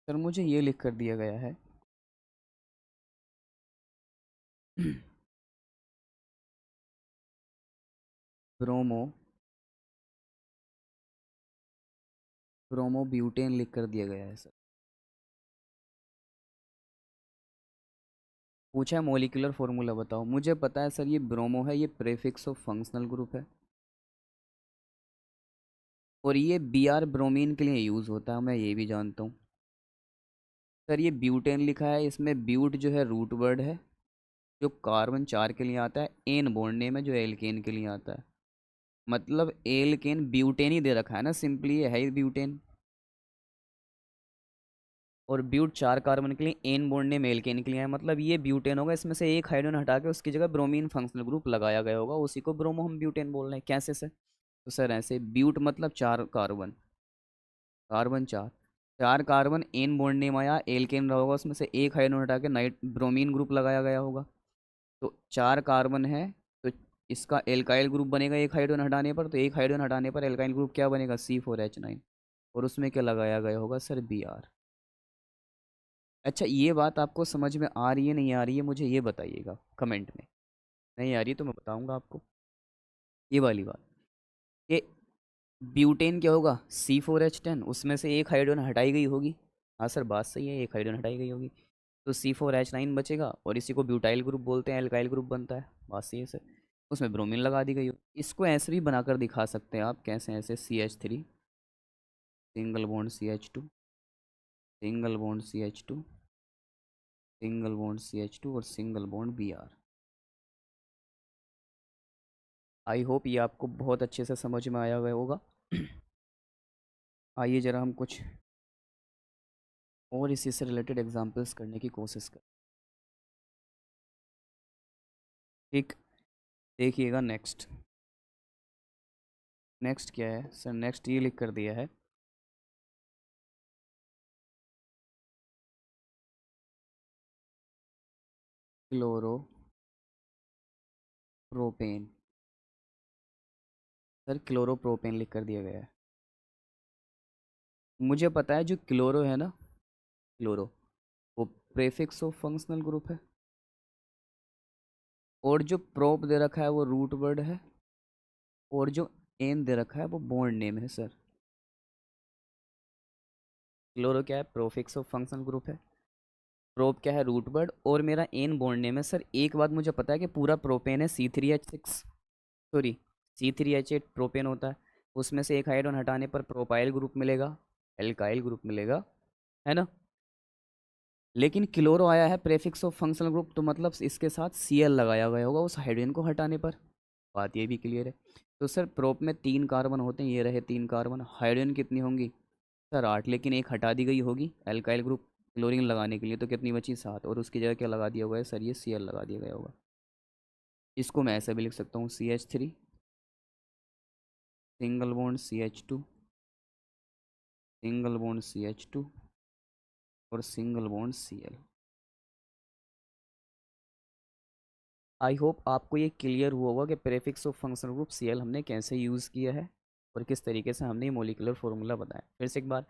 सर मुझे ये लिख कर दिया गया है ब्रोमो, ब्रोमो ब्यूटेन लिख कर दिया गया है सर। पूछा है मोलिकुलर फॉर्मूला बताओ, मुझे पता है सर ये ब्रोमो है, ये प्रेफिक्स ऑफ फंक्शनल ग्रुप है। और ये Br ब्रोमीन के लिए यूज़ होता है, मैं ये भी जानता हूँ। सर ये ब्यूटेन लिखा है, इसमें ब्यूट जो है रूट वर्ड है जो कार्बन चार के लिए आता है, एन बॉन्ड नेम है जो एल्केन के लिए आता है। मतलब एल्केन ब्यूटेन ही दे रखा है ना, सिंपली ये है ही ब्यूटेन। और ब्यूट चार कार्बन के लिए, एन बॉन्ड नेम एल्केन के लिए है, मतलब ये ब्यूटेन होगा। इसमें से एक हाइड्रोजन हटा के उसकी जगह ब्रोमीन फंक्शनल ग्रुप लगाया गया होगा, उसी को ब्रोमो हम ब्यूटेन बोल रहे हैं। कैसे सर, तो सर ऐसे ब्यूट मतलब चार कार्बन, कार्बन चार, चार कार्बन एन बॉन्ड नेम आया एल्केन रहा होगा, उसमें से एक हाइड्रोजन हटा के नाइट ब्रोमीन ग्रुप लगाया गया होगा। तो चार कार्बन है, तो इसका एल्काइल ग्रुप बनेगा एक हाइड्रोजन हटाने पर, तो एक हाइड्रोजन हटाने पर एल्काइल ग्रुप क्या बनेगा, C4H9। और उसमें क्या लगाया गया होगा सर, Br। अच्छा ये बात आपको समझ में आ रही है नहीं आ रही है, मुझे ये बताइएगा कमेंट में। नहीं आ रही तो मैं बताऊंगा आपको ये वाली बात, कि ब्यूटेन क्या होगा, C4H10, उसमें से एक हाइड्रोजन हटाई गई होगी। हाँ सर बात सही है, एक हाइड्रोजन हटाई गई होगी, तो C4H9 बचेगा और इसी को ब्यूटाइल ग्रुप बोलते हैं, एल्काइल ग्रुप बनता है। बात सही है सर, उसमें ब्रोमीन लगा दी गई हो। इसको ऐसे भी बनाकर दिखा सकते हैं आप, कैसे, ऐसे CH3 single bond CH2 single bond CH2, single bond CH2 और single bond Br। I hope ये आपको बहुत अच्छे से समझ में आया हुआ होगा। आइए ज़रा हम कुछ और इसी से रिलेटेड एग्जांपल्स करने की कोशिश करें। ठीक, देखिएगा नेक्स्ट। नेक्स्ट क्या है सर? नेक्स्ट ये लिख कर दिया है, क्लोरो प्रोपेन। सर क्लोरोप्रोपेन लिख कर दिया गया है। मुझे पता है जो क्लोरो है ना, क्लोरो, वो प्रेफिक्स ऑफ फंक्शनल ग्रुप है, और जो प्रोप दे रखा है वो रूट वर्ड है, और जो एन दे रखा है वो बॉन्ड नेम है सर। क्लोरो क्या है? प्रोफिक्स ऑफ फंक्शनल ग्रुप है। प्रोप क्या है? Root word. और मेरा एन बॉन्ड नेम है सर। एक बात मुझे पता है कि पूरा प्रोपेन है C3H6, सॉरी C3H8 प्रोपेन होता है। उसमें से एक हाइड्रोजन हटाने पर प्रोपाइल ग्रुप मिलेगा, एल्काइल ग्रुप मिलेगा, है ना। लेकिन क्लोरो आया है प्रेफिक्स ऑफ फंक्शनल ग्रुप, तो मतलब इसके साथ Cl लगाया गया होगा उस हाइड्रोजन को हटाने पर। बात ये भी क्लियर है। तो सर प्रोप में 3 कार्बन होते हैं, ये रहे 3 कार्बन। हाइड्रोजन कितनी होंगी सर? 8, लेकिन एक हटा दी गई होगी एल्काइल ग्रुप क्लोरीन लगाने के लिए, तो कितनी बची? 7, और उसकी जगह क्या लगा दिया हुआ है सर? ये Cl लगा दिया गया होगा। इसको मैं ऐसे भी लिख सकता हूँ, CH3 single bond CH2, single bond CH2 और सिंगल बॉन्ड Cl। आई होप आपको ये क्लियर हुआ होगा कि prefix of functional group Cl हमने कैसे यूज़ किया है और किस तरीके से हमने मोलिकुलर फार्मूला बताया। फिर से एक बार,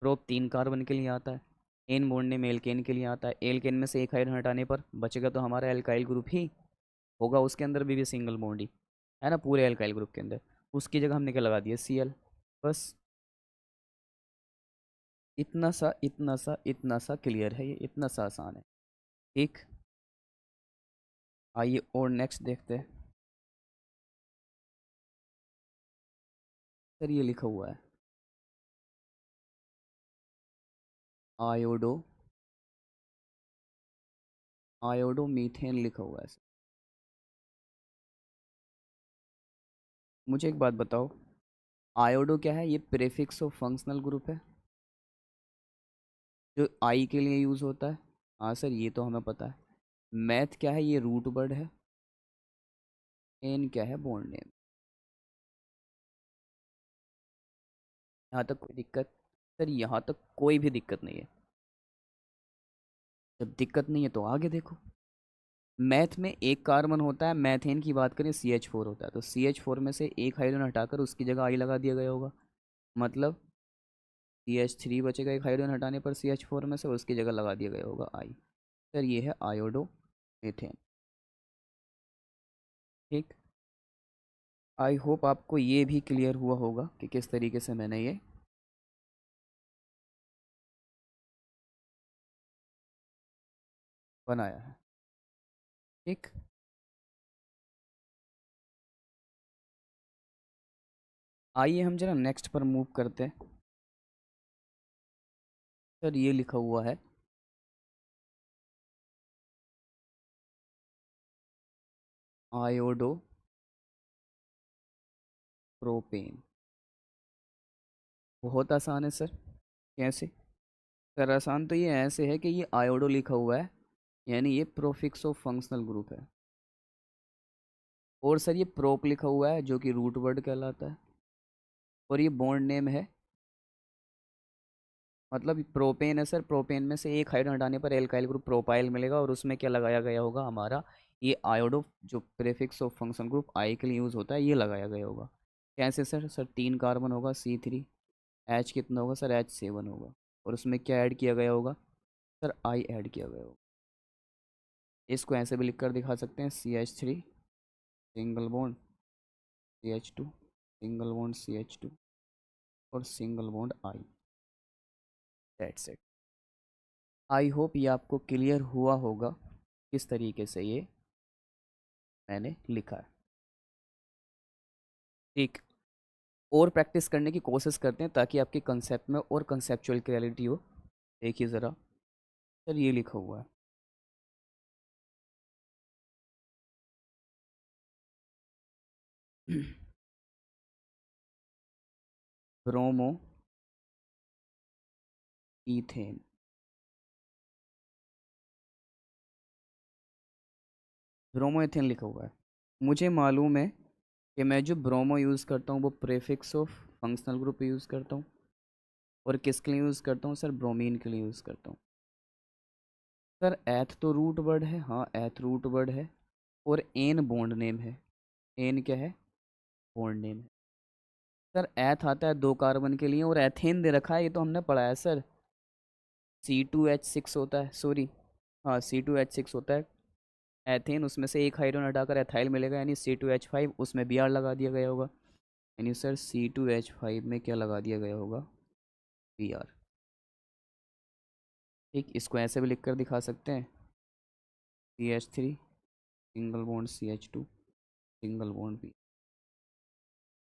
प्रोप 3 कार्बन के लिए आता है, एन बॉन्ड नेम एल्केन के लिए आता है। एल्केन में से एक हाइड्रोजन हटाने पर बचेगा तो हमारा एल्काइल ग्रुप ही होगा, उसके अंदर भी सिंगल बॉन्ड ही है ना, पूरे एल्काइल ग्रुप के अंदर। उसकी जगह हमने क्या लगा दिया? Cl। बस इतना सा इतना सा इतना सा क्लियर है, ये इतना सा आसान है। ठीक, आइए और नेक्स्ट देखते हैं। सर ये लिखा हुआ है आयोडो, आयोडो मीथेन लिखा हुआ है। मुझे एक बात बताओ, आयोडो क्या है? ये प्रेफिक्स ऑफ फंक्शनल ग्रुप है जो आई के लिए यूज़ होता है। हाँ सर ये तो हमें पता है। मैथ क्या है? ये रूट वर्ड है। एन क्या है? Bond name. यहाँ तक कोई दिक्कत? सर यहाँ तक कोई भी दिक्कत नहीं है। जब दिक्कत नहीं है तो आगे देखो। मैथ में एक कार्बन होता है, मैथेन की बात करें CH4 होता है, तो CH4 में से एक हाइड्रोजन हटाकर उसकी जगह आई लगा दिया गया होगा। मतलब CH3 बचेगा एक हाइड्रोजन हटाने पर CH4 में से, उसकी जगह लगा दिया गया होगा आई। सर ये है आयोडो मीथेन। ठीक, आई होप आपको ये भी क्लियर हुआ होगा कि किस तरीके से मैंने ये बनाया है। ठीक, आइए हम जरा नेक्स्ट पर मूव करते हैं। सर ये लिखा हुआ है आयोडो प्रोपेन। बहुत आसान है सर। कैसे? सर आसान तो ये ऐसे है कि ये आयोडो लिखा हुआ है, यानी ये प्रोफिक्स ऑफ फंक्शनल ग्रुप है। और सर ये प्रोप लिखा हुआ है जो कि रूट वर्ड कहलाता है, और ये बॉन्ड नेम है। मतलब प्रोपेन है सर, प्रोपेन में से एक हाइड्रोजन हटाने पर एल्काइल ग्रुप प्रोपाइल मिलेगा, और उसमें क्या लगाया गया होगा? हमारा ये आयोडो, जो prefix of function group I के लिए यूज़ होता है, ये लगाया गया होगा। कैसे सर? सर 3 कार्बन होगा C3, H कितना होगा सर? H7 होगा, और उसमें क्या ऐड किया गया होगा सर? आई ऐड किया गया होगा। इसको ऐसे भी लिख कर दिखा सकते हैं, CH3 single bond CH2, single bond CH2 और single bond I. That's it. I hope ये आपको क्लियर हुआ होगा किस तरीके से ये मैंने लिखा है। ठीक, और प्रैक्टिस करने की कोशिश करते हैं ताकि आपके कंसेप्ट में और कंसेप्चुअल क्लैरिटी हो। देखिए ज़रा सर, ये लिखा हुआ है ब्रोमो ईथेन। ब्रोमो ईथेन लिखा हुआ है। मुझे मालूम है कि मैं जो ब्रोमो यूज़ करता हूँ वो prefix of functional group use करता हूँ। और किसके लिए यूज़ करता हूँ सर? ब्रोमीन के लिए यूज़ करता हूँ। सर एथ तो रूट वर्ड है, हाँ एथ रूट वर्ड है। और एन बॉन्ड नेम है। एन क्या है? बॉन्ड नेम है। सर एथ आता है 2 कार्बन के लिए, और एथेन दे रखा है, ये तो हमने पढ़ा है सर। C2H6 होता है, सॉरी, हाँ C2H6 होता है एथेन। उसमें से एक हाइड्रोजन हटाकर एथाइल मिलेगा, यानी C2H5, उसमें Br लगा दिया गया होगा। यानी सर C2H5 में क्या लगा दिया गया होगा? Br। ठीक, इसको ऐसे भी लिख कर दिखा सकते हैं, CH3 single bond CH2 single bond B.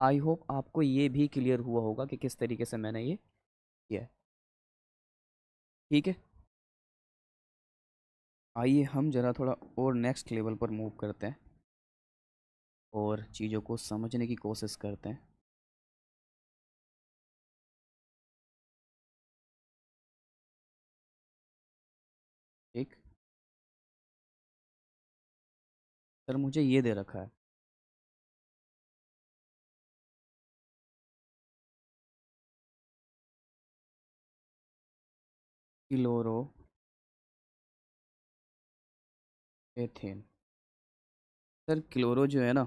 I hope आपको ये भी क्लियर हुआ होगा कि किस तरीके से मैंने ये किया है। ठीक है, आइए हम ज़रा थोड़ा और नेक्स्ट लेवल पर मूव करते हैं और चीज़ों को समझने की कोशिश करते हैं। ठीक, सर मुझे ये दे रखा है क्लोरो एथेन। सर क्लोरो जो है ना,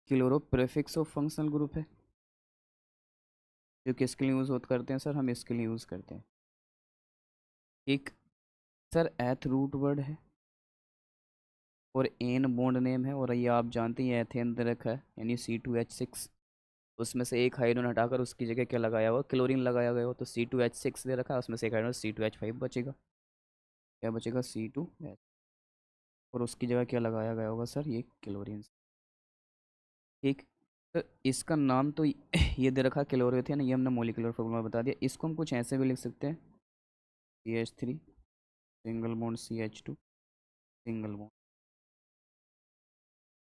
chloro prefix of functional group है, जो किसके लिए यूज़ होते करते हैं सर? हम इसके लिए यूज़ करते हैं। ठीक, सर एथ रूट वर्ड है और एन बॉन्ड नेम है, और ये आप जानते हैं एथेन दे रखा है, यानी C2H6। उसमें से एक हाइड्रोजन हटाकर उसकी जगह क्या लगाया हुआ? क्लोरीन लगाया गया हो, तो C2H6 दे रखा है, उसमें से एक हाइड्रोजन C2H5 बचेगा। क्या बचेगा? C2H। और उसकी जगह क्या लगाया गया होगा सर? ये क्लोरीन। ठीक, तो इसका नाम तो ये दे रखा क्लोरोथेन, ये हमने मोलिकुलर फॉर्मूला बता दिया। इसको हम कुछ ऐसे भी लिख सकते हैं, CH3 single bond CH2 single bond.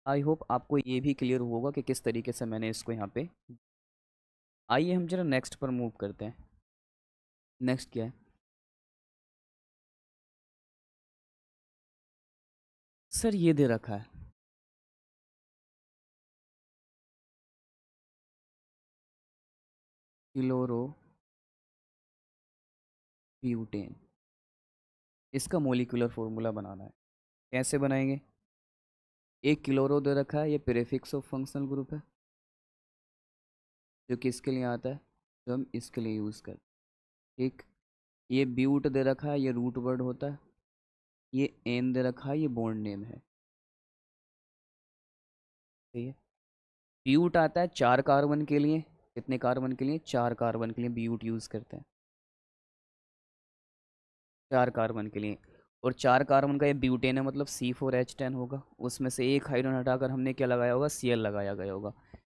आई होप आपको ये भी क्लियर होगा कि किस तरीके से मैंने इसको यहाँ पे। आइए हम जरा नेक्स्ट पर मूव करते हैं। नेक्स्ट क्या है सर? ये दे रखा है क्लोरो ब्यूटेन। इसका मोलिकुलर फॉर्मूला बनाना है। कैसे बनाएंगे? एक क्लोरो दे रखा है, ये प्रीफिक्स ऑफ फंक्शनल ग्रुप है, जो किसके लिए आता है? जो हम इसके लिए यूज़ करते हैं। ठीक, ये ब्यूट दे रखा है, ये रूट वर्ड होता है। ये एन दे रखा है, ये बॉन्ड नेम है। ठीक है, ब्यूट आता है 4 कार्बन के लिए। कितने कार्बन के लिए? 4 कार्बन के लिए ब्यूट यूज़ करते हैं। 4 कार्बन के लिए। और 4 कार्बन का ये ब्यूटेन है, मतलब C4H10 होगा। उसमें से एक हाइड्रोजन हटाकर हमने क्या लगाया होगा? Cl लगाया गया होगा।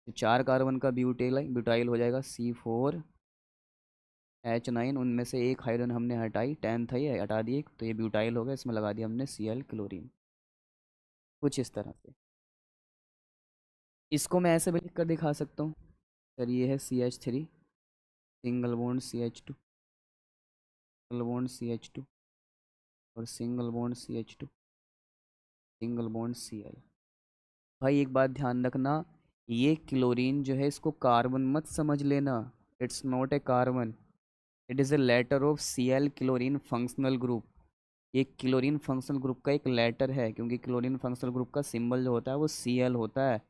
तो 4 कार्बन का ब्यूटेल ब्यूटाइल हो जाएगा C4H9। उनमें से एक हाइड्रोजन हमने हटाई, 10 था, ये हटा दिए, तो ये ब्यूटाइल हो गया। इसमें लगा दिया हमने Cl क्लोरीन। कुछ इस तरह से। इसको मैं ऐसे भी लिख कर दिखा सकता हूँ सर, ये है CH3 single bond CH2 single bond CH2 और single bond CH2 single bond Cl। भाई एक बात ध्यान रखना, ये क्लोरीन जो है इसको कार्बन मत समझ लेना। It's not a carbon, it is a letter of Cl chlorine functional group. ये क्लोरीन फंक्शनल ग्रुप का एक लेटर है, क्योंकि क्लोरीन फंक्शनल ग्रुप का सिंबल जो होता है वो Cl होता है।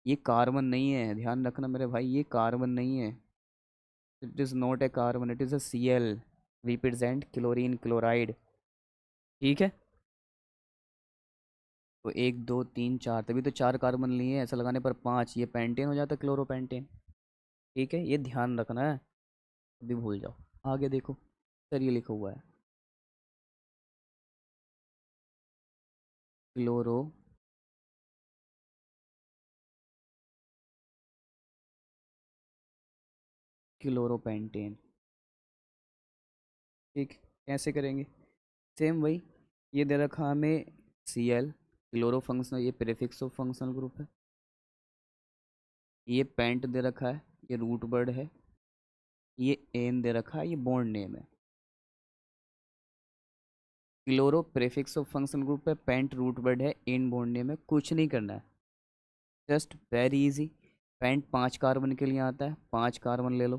ये कार्बन नहीं है, ध्यान रखना मेरे भाई, ये कार्बन नहीं है। It is not a carbon, it is a Cl, represent chlorine chloride. ठीक है, तो 1 2 3 4, तभी तो 4 कार्बन लिए हैं, ऐसा लगाने पर 5, ये पेंटेन हो जाता है, क्लोरोपेंटेन। ठीक है, ये ध्यान रखना है, अभी भूल जाओ। आगे देखो सर, ये लिखा हुआ है क्लोरो क्लोरोपेंटेन। ठीक, कैसे करेंगे? सेम वही, ये दे रखा हमें Cl क्लोरो फंक्शनल, ये प्रीफिक्स ऑफ फंक्शनल ग्रुप है। ये पेंट दे रखा है, ये रूट वर्ड है। ये एन दे रखा है, ये बॉन्ड नेम है। Chloro prefix of functional group है, पेंट रूट वर्ड है, एन बॉन्ड नेम है। कुछ नहीं करना है, just very easy. Pent 5 carbon के लिए आता है, 5 कार्बन ले लो।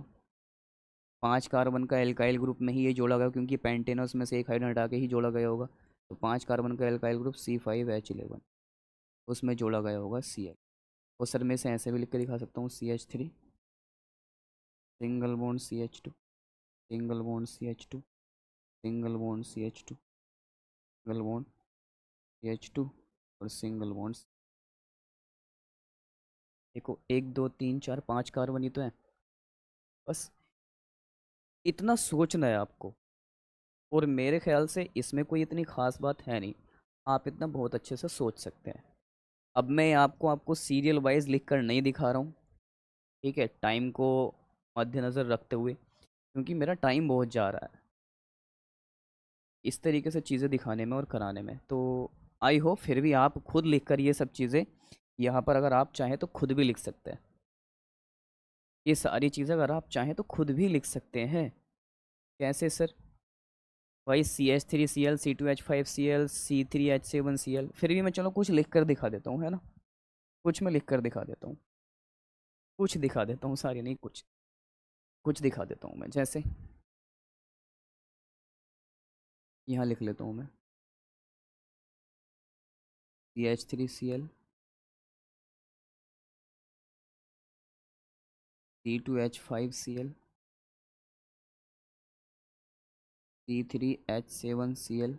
5 कार्बन का एल्काइल ग्रुप में ही ये जोड़ा गया, क्योंकि पेंटेनस में से एक हाइड्रोजन हटा के ही जोड़ा गया होगा। तो 5 कार्बन का एल्काइल ग्रुप C5H11, उसमें जोड़ा गया होगा Cl। और सर में से ऐसे भी लिख के दिखा सकता हूँ, CH3 single bond CH2, single bond CH2, single bond CH2, single bond CH2 और सिंगल बॉन्ड। देखो 1 2 3 4 5 कार्बन ही तो है, बस इतना सोचना है आपको। और मेरे ख्याल से इसमें कोई इतनी खास बात है नहीं, आप इतना बहुत अच्छे से सोच सकते हैं। अब मैं आपको सीरियल वाइज लिख कर नहीं दिखा रहा हूँ, ठीक है, टाइम को मद्देनज़र रखते हुए, क्योंकि मेरा टाइम बहुत जा रहा है इस तरीके से चीज़ें दिखाने में और कराने में। तो आई होप फिर भी आप खुद लिख कर ये सब चीज़ें यहाँ पर, अगर आप चाहें तो खुद भी लिख सकते हैं। ये सारी चीज़ें अगर आप चाहें तो खुद भी लिख सकते हैं। कैसे सर? भाई CH3Cl, C2H5Cl, C3H7Cl, फिर भी मैं चलो कुछ लिख कर दिखा देता हूँ, है ना? कुछ मैं लिख कर दिखा देता हूँ, कुछ दिखा देता हूँ, सारी नहीं, कुछ कुछ दिखा देता हूँ मैं। जैसे यहाँ लिख लेता हूँ मैं, CH3Cl, C2H5Cl, C3H7Cl,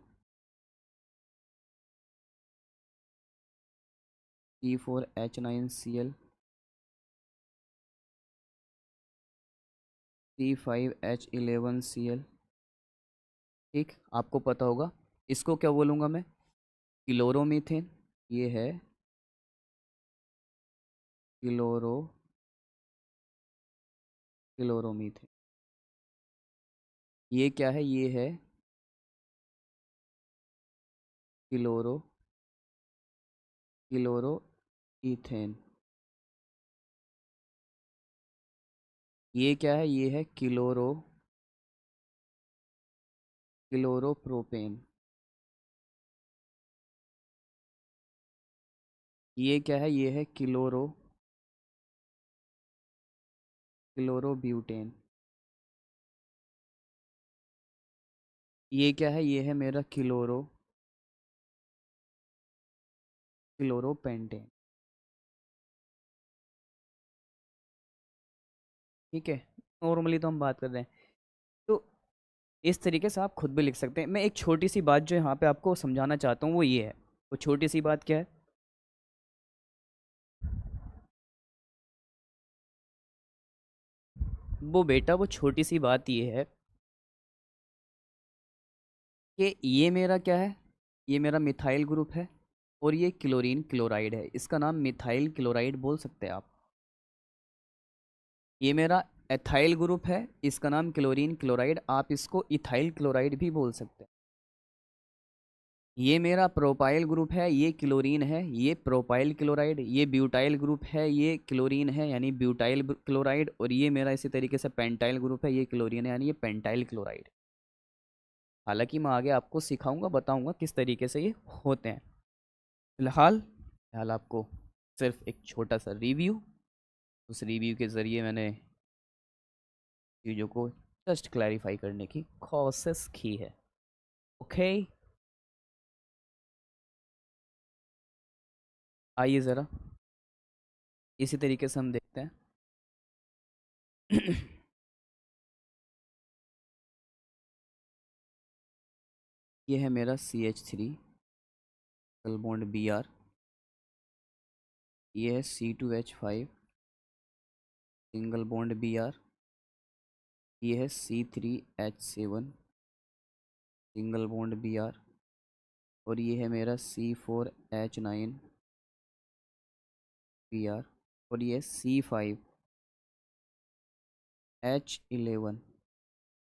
C4H9Cl, C5H11Cl। ठीक, आपको पता होगा इसको क्या बोलूँगा मैं? क्लोरोमीथेन। ये है क्लोरो क्लोरोमीथेन। ये क्या है? ये है क्लोरो क्लोरो इथेन। ये क्या है? ये है क्लोरोप्रोपेन। ये क्या है? ये है क्लोरोब्यूटेन। ये क्या है? ये है मेरा क्लोरोपेंटेन। ठीक है, नॉर्मली तो हम बात कर रहे हैं। तो इस तरीके से आप खुद भी लिख सकते हैं। मैं एक छोटी सी बात जो यहाँ पे आपको समझाना चाहता हूँ वो ये है। वो छोटी सी बात क्या है? वो बेटा, वो छोटी सी बात ये है कि ये मेरा क्या है? ये मेरा मिथाइल ग्रुप है, और ये क्लोरीन क्लोराइड है। इसका नाम मिथाइल क्लोराइड बोल सकते हैं आप। ये मेरा एथाइल ग्रुप है, इसका नाम क्लोरीन क्लोराइड, आप इसको इथाइल क्लोराइड भी बोल सकते हैं। ये मेरा प्रोपाइल ग्रुप है, ये क्लोरीन है, ये प्रोपाइल क्लोराइड। ये ब्यूटाइल ग्रुप है, ये क्लोरीन है, यानी ब्यूटाइल क्लोराइड। और ये मेरा इसी तरीके से पेंटाइल ग्रुप है, ये क्लोरीन है, यानी ये पेंटाइल क्लोराइड। हालांकि मैं आगे आपको सिखाऊंगा, बताऊंगा किस तरीके से ये होते हैं। फिलहाल फिलहाल आपको सिर्फ एक छोटा सा रिव्यू, उस रिव्यू के ज़रिए मैंने चीज़ों को जस्ट क्लैरिफाई करने की कोशिश की है। ओके, आइए ज़रा इसी तरीके से हम देखते हैं। ये है मेरा CH3 डबल बॉन्ड Br। ये है C2H5 सिंगल बॉन्ड Br। ये है C3H7 सिंगल बॉन्ड Br। और ये है मेरा C4H9 Br। और ये C5H11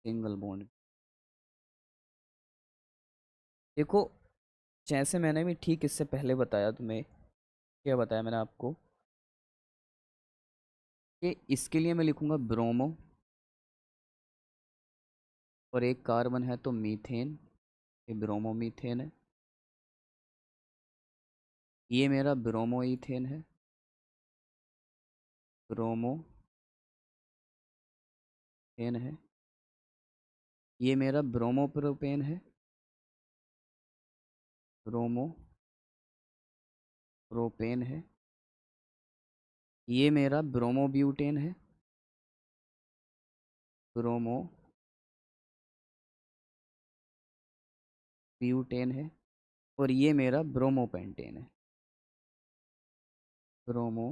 सिंगल बॉन्ड। देखो, जैसे मैंने भी ठीक इससे पहले बताया तुम्हें, क्या बताया मैंने आपको, कि इसके लिए मैं लिखूंगा ब्रोमो, और एक कार्बन है तो मीथेन, ये ब्रोमो मीथेन है। ये मेरा ब्रोमो ईथेन है, ब्रोमो एन है। ये मेरा ब्रोमो प्रोपेन है, ब्रोमो प्रोपेन है। ये मेरा ब्रोमो ब्यूटेन है, ब्रोमो ब्यूटेन है। और ये मेरा ब्रोमो पेंटेन है, ब्रोमो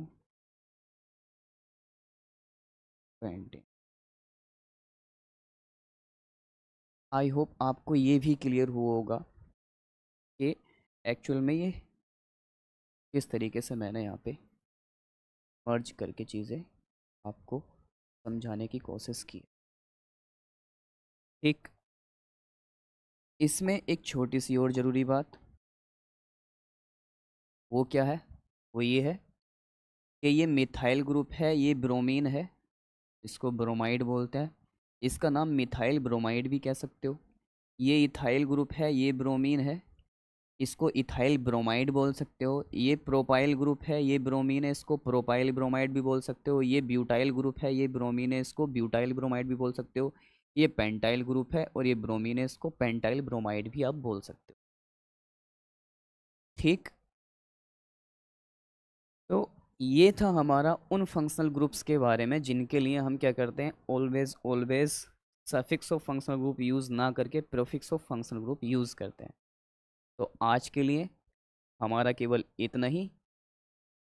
पेंटेन। आई होप आपको ये भी क्लियर हुआ होगा कि एक्चुअल में ये किस तरीके से मैंने यहाँ पे मर्ज करके चीज़ें आपको समझाने की कोशिश की। ठीक, इसमें एक छोटी सी और ज़रूरी बात, वो क्या है, वो ये है कि ये मिथाइल ग्रुप है, ये ब्रोमीन है, इसको ब्रोमाइड बोलते हैं। इसका नाम मिथाइल ब्रोमाइड भी कह सकते हो। ये इथाइल ग्रुप है, ये ब्रोमीन है, इसको इथाइल ब्रोमाइड बोल सकते हो। ये प्रोपाइल ग्रुप है, ये ब्रोमीन है, इसको प्रोपाइल ब्रोमाइड भी बोल सकते हो। ये ब्यूटाइल ग्रुप है, ये ब्रोमीन है, इसको ब्यूटाइल ब्रोमाइड भी बोल सकते हो। ये पेंटाइल ग्रुप है और ये ब्रोमीन है, इसको पेंटाइल ब्रोमाइड भी आप बोल सकते हो। ठीक, तो ये था हमारा उन फंक्शनल ग्रुप्स के बारे में जिनके लिए हम क्या करते हैं, always always suffix of functional group use ना करके prefix of functional group use करते हैं। तो आज के लिए हमारा केवल इतना ही।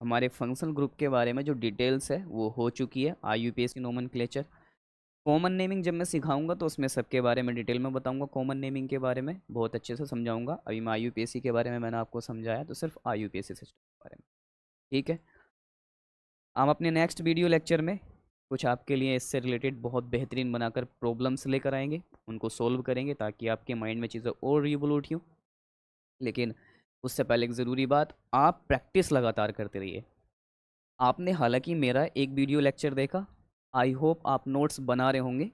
हमारे फंक्शनल ग्रुप के बारे में जो डिटेल्स है वो हो चुकी है। IUPAC नोमेनक्लेचर, कॉमन नेमिंग जब मैं सिखाऊंगा तो उसमें सबके बारे में डिटेल में बताऊंगा, कॉमन नेमिंग के बारे में बहुत अच्छे से समझाऊंगा। अभी मैं IUPAC के बारे में मैंने आपको समझाया, तो सिर्फ IUPAC सिस्टम के बारे में। ठीक है, हम अपने नेक्स्ट वीडियो लेक्चर में कुछ आपके लिए इससे रिलेटेड बहुत बेहतरीन बनाकर प्रॉब्लम्स लेकर आएंगे, उनको सोल्व करेंगे ताकि आपके माइंड में चीज़ें और रिवोल्यूट हों। लेकिन उससे पहले एक ज़रूरी बात, आप प्रैक्टिस लगातार करते रहिए। आपने हालांकि मेरा एक वीडियो लेक्चर देखा, आई होप आप नोट्स बना रहे होंगे।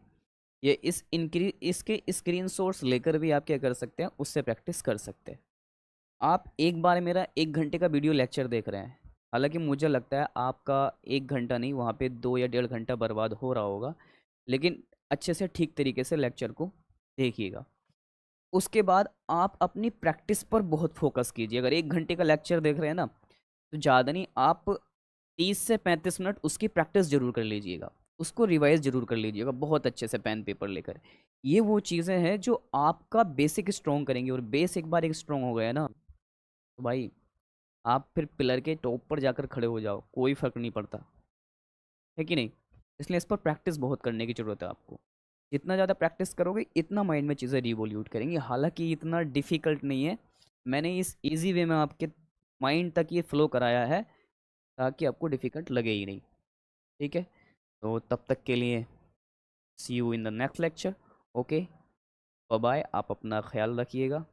ये इसके स्क्रीन शॉट्स लेकर भी आप क्या कर सकते हैं, उससे प्रैक्टिस कर सकते हैं। आप एक बार मेरा 1 घंटे का वीडियो लेक्चर देख रहे हैं, हालांकि मुझे लगता है आपका 1 घंटा नहीं, वहाँ पे 2 या 1.5 घंटा बर्बाद हो रहा होगा। लेकिन अच्छे से ठीक तरीके से लेक्चर को देखिएगा। उसके बाद आप अपनी प्रैक्टिस पर बहुत फोकस कीजिए। अगर 1 घंटे का लेक्चर देख रहे हैं ना, तो ज़्यादा नहीं, आप 30 से 35 मिनट उसकी प्रैक्टिस जरूर कर लीजिएगा, उसको रिवाइज जरूर कर लीजिएगा बहुत अच्छे से पेन पेपर लेकर। ये वो चीज़ें हैं जो आपका बेसिक स्ट्रॉन्ग करेंगे, और बेस एक बार एक स्ट्रॉन्ग हो गया ना, तो भाई आप फिर पिलर के टॉप पर जाकर खड़े हो जाओ, कोई फ़र्क नहीं पड़ता, है कि नहीं। इसलिए इस पर प्रैक्टिस बहुत करने की ज़रूरत है आपको। जितना ज़्यादा प्रैक्टिस करोगे इतना माइंड में चीज़ें रिवॉल्यूट करेंगी। हालांकि इतना डिफ़िकल्ट नहीं है, मैंने इस इजी वे में आपके माइंड तक ये फ्लो कराया है ताकि आपको डिफ़िकल्ट लगे ही नहीं। ठीक है, तो तब तक के लिए see you in the next lecture. Okay, bye bye, आप अपना ख्याल रखिएगा।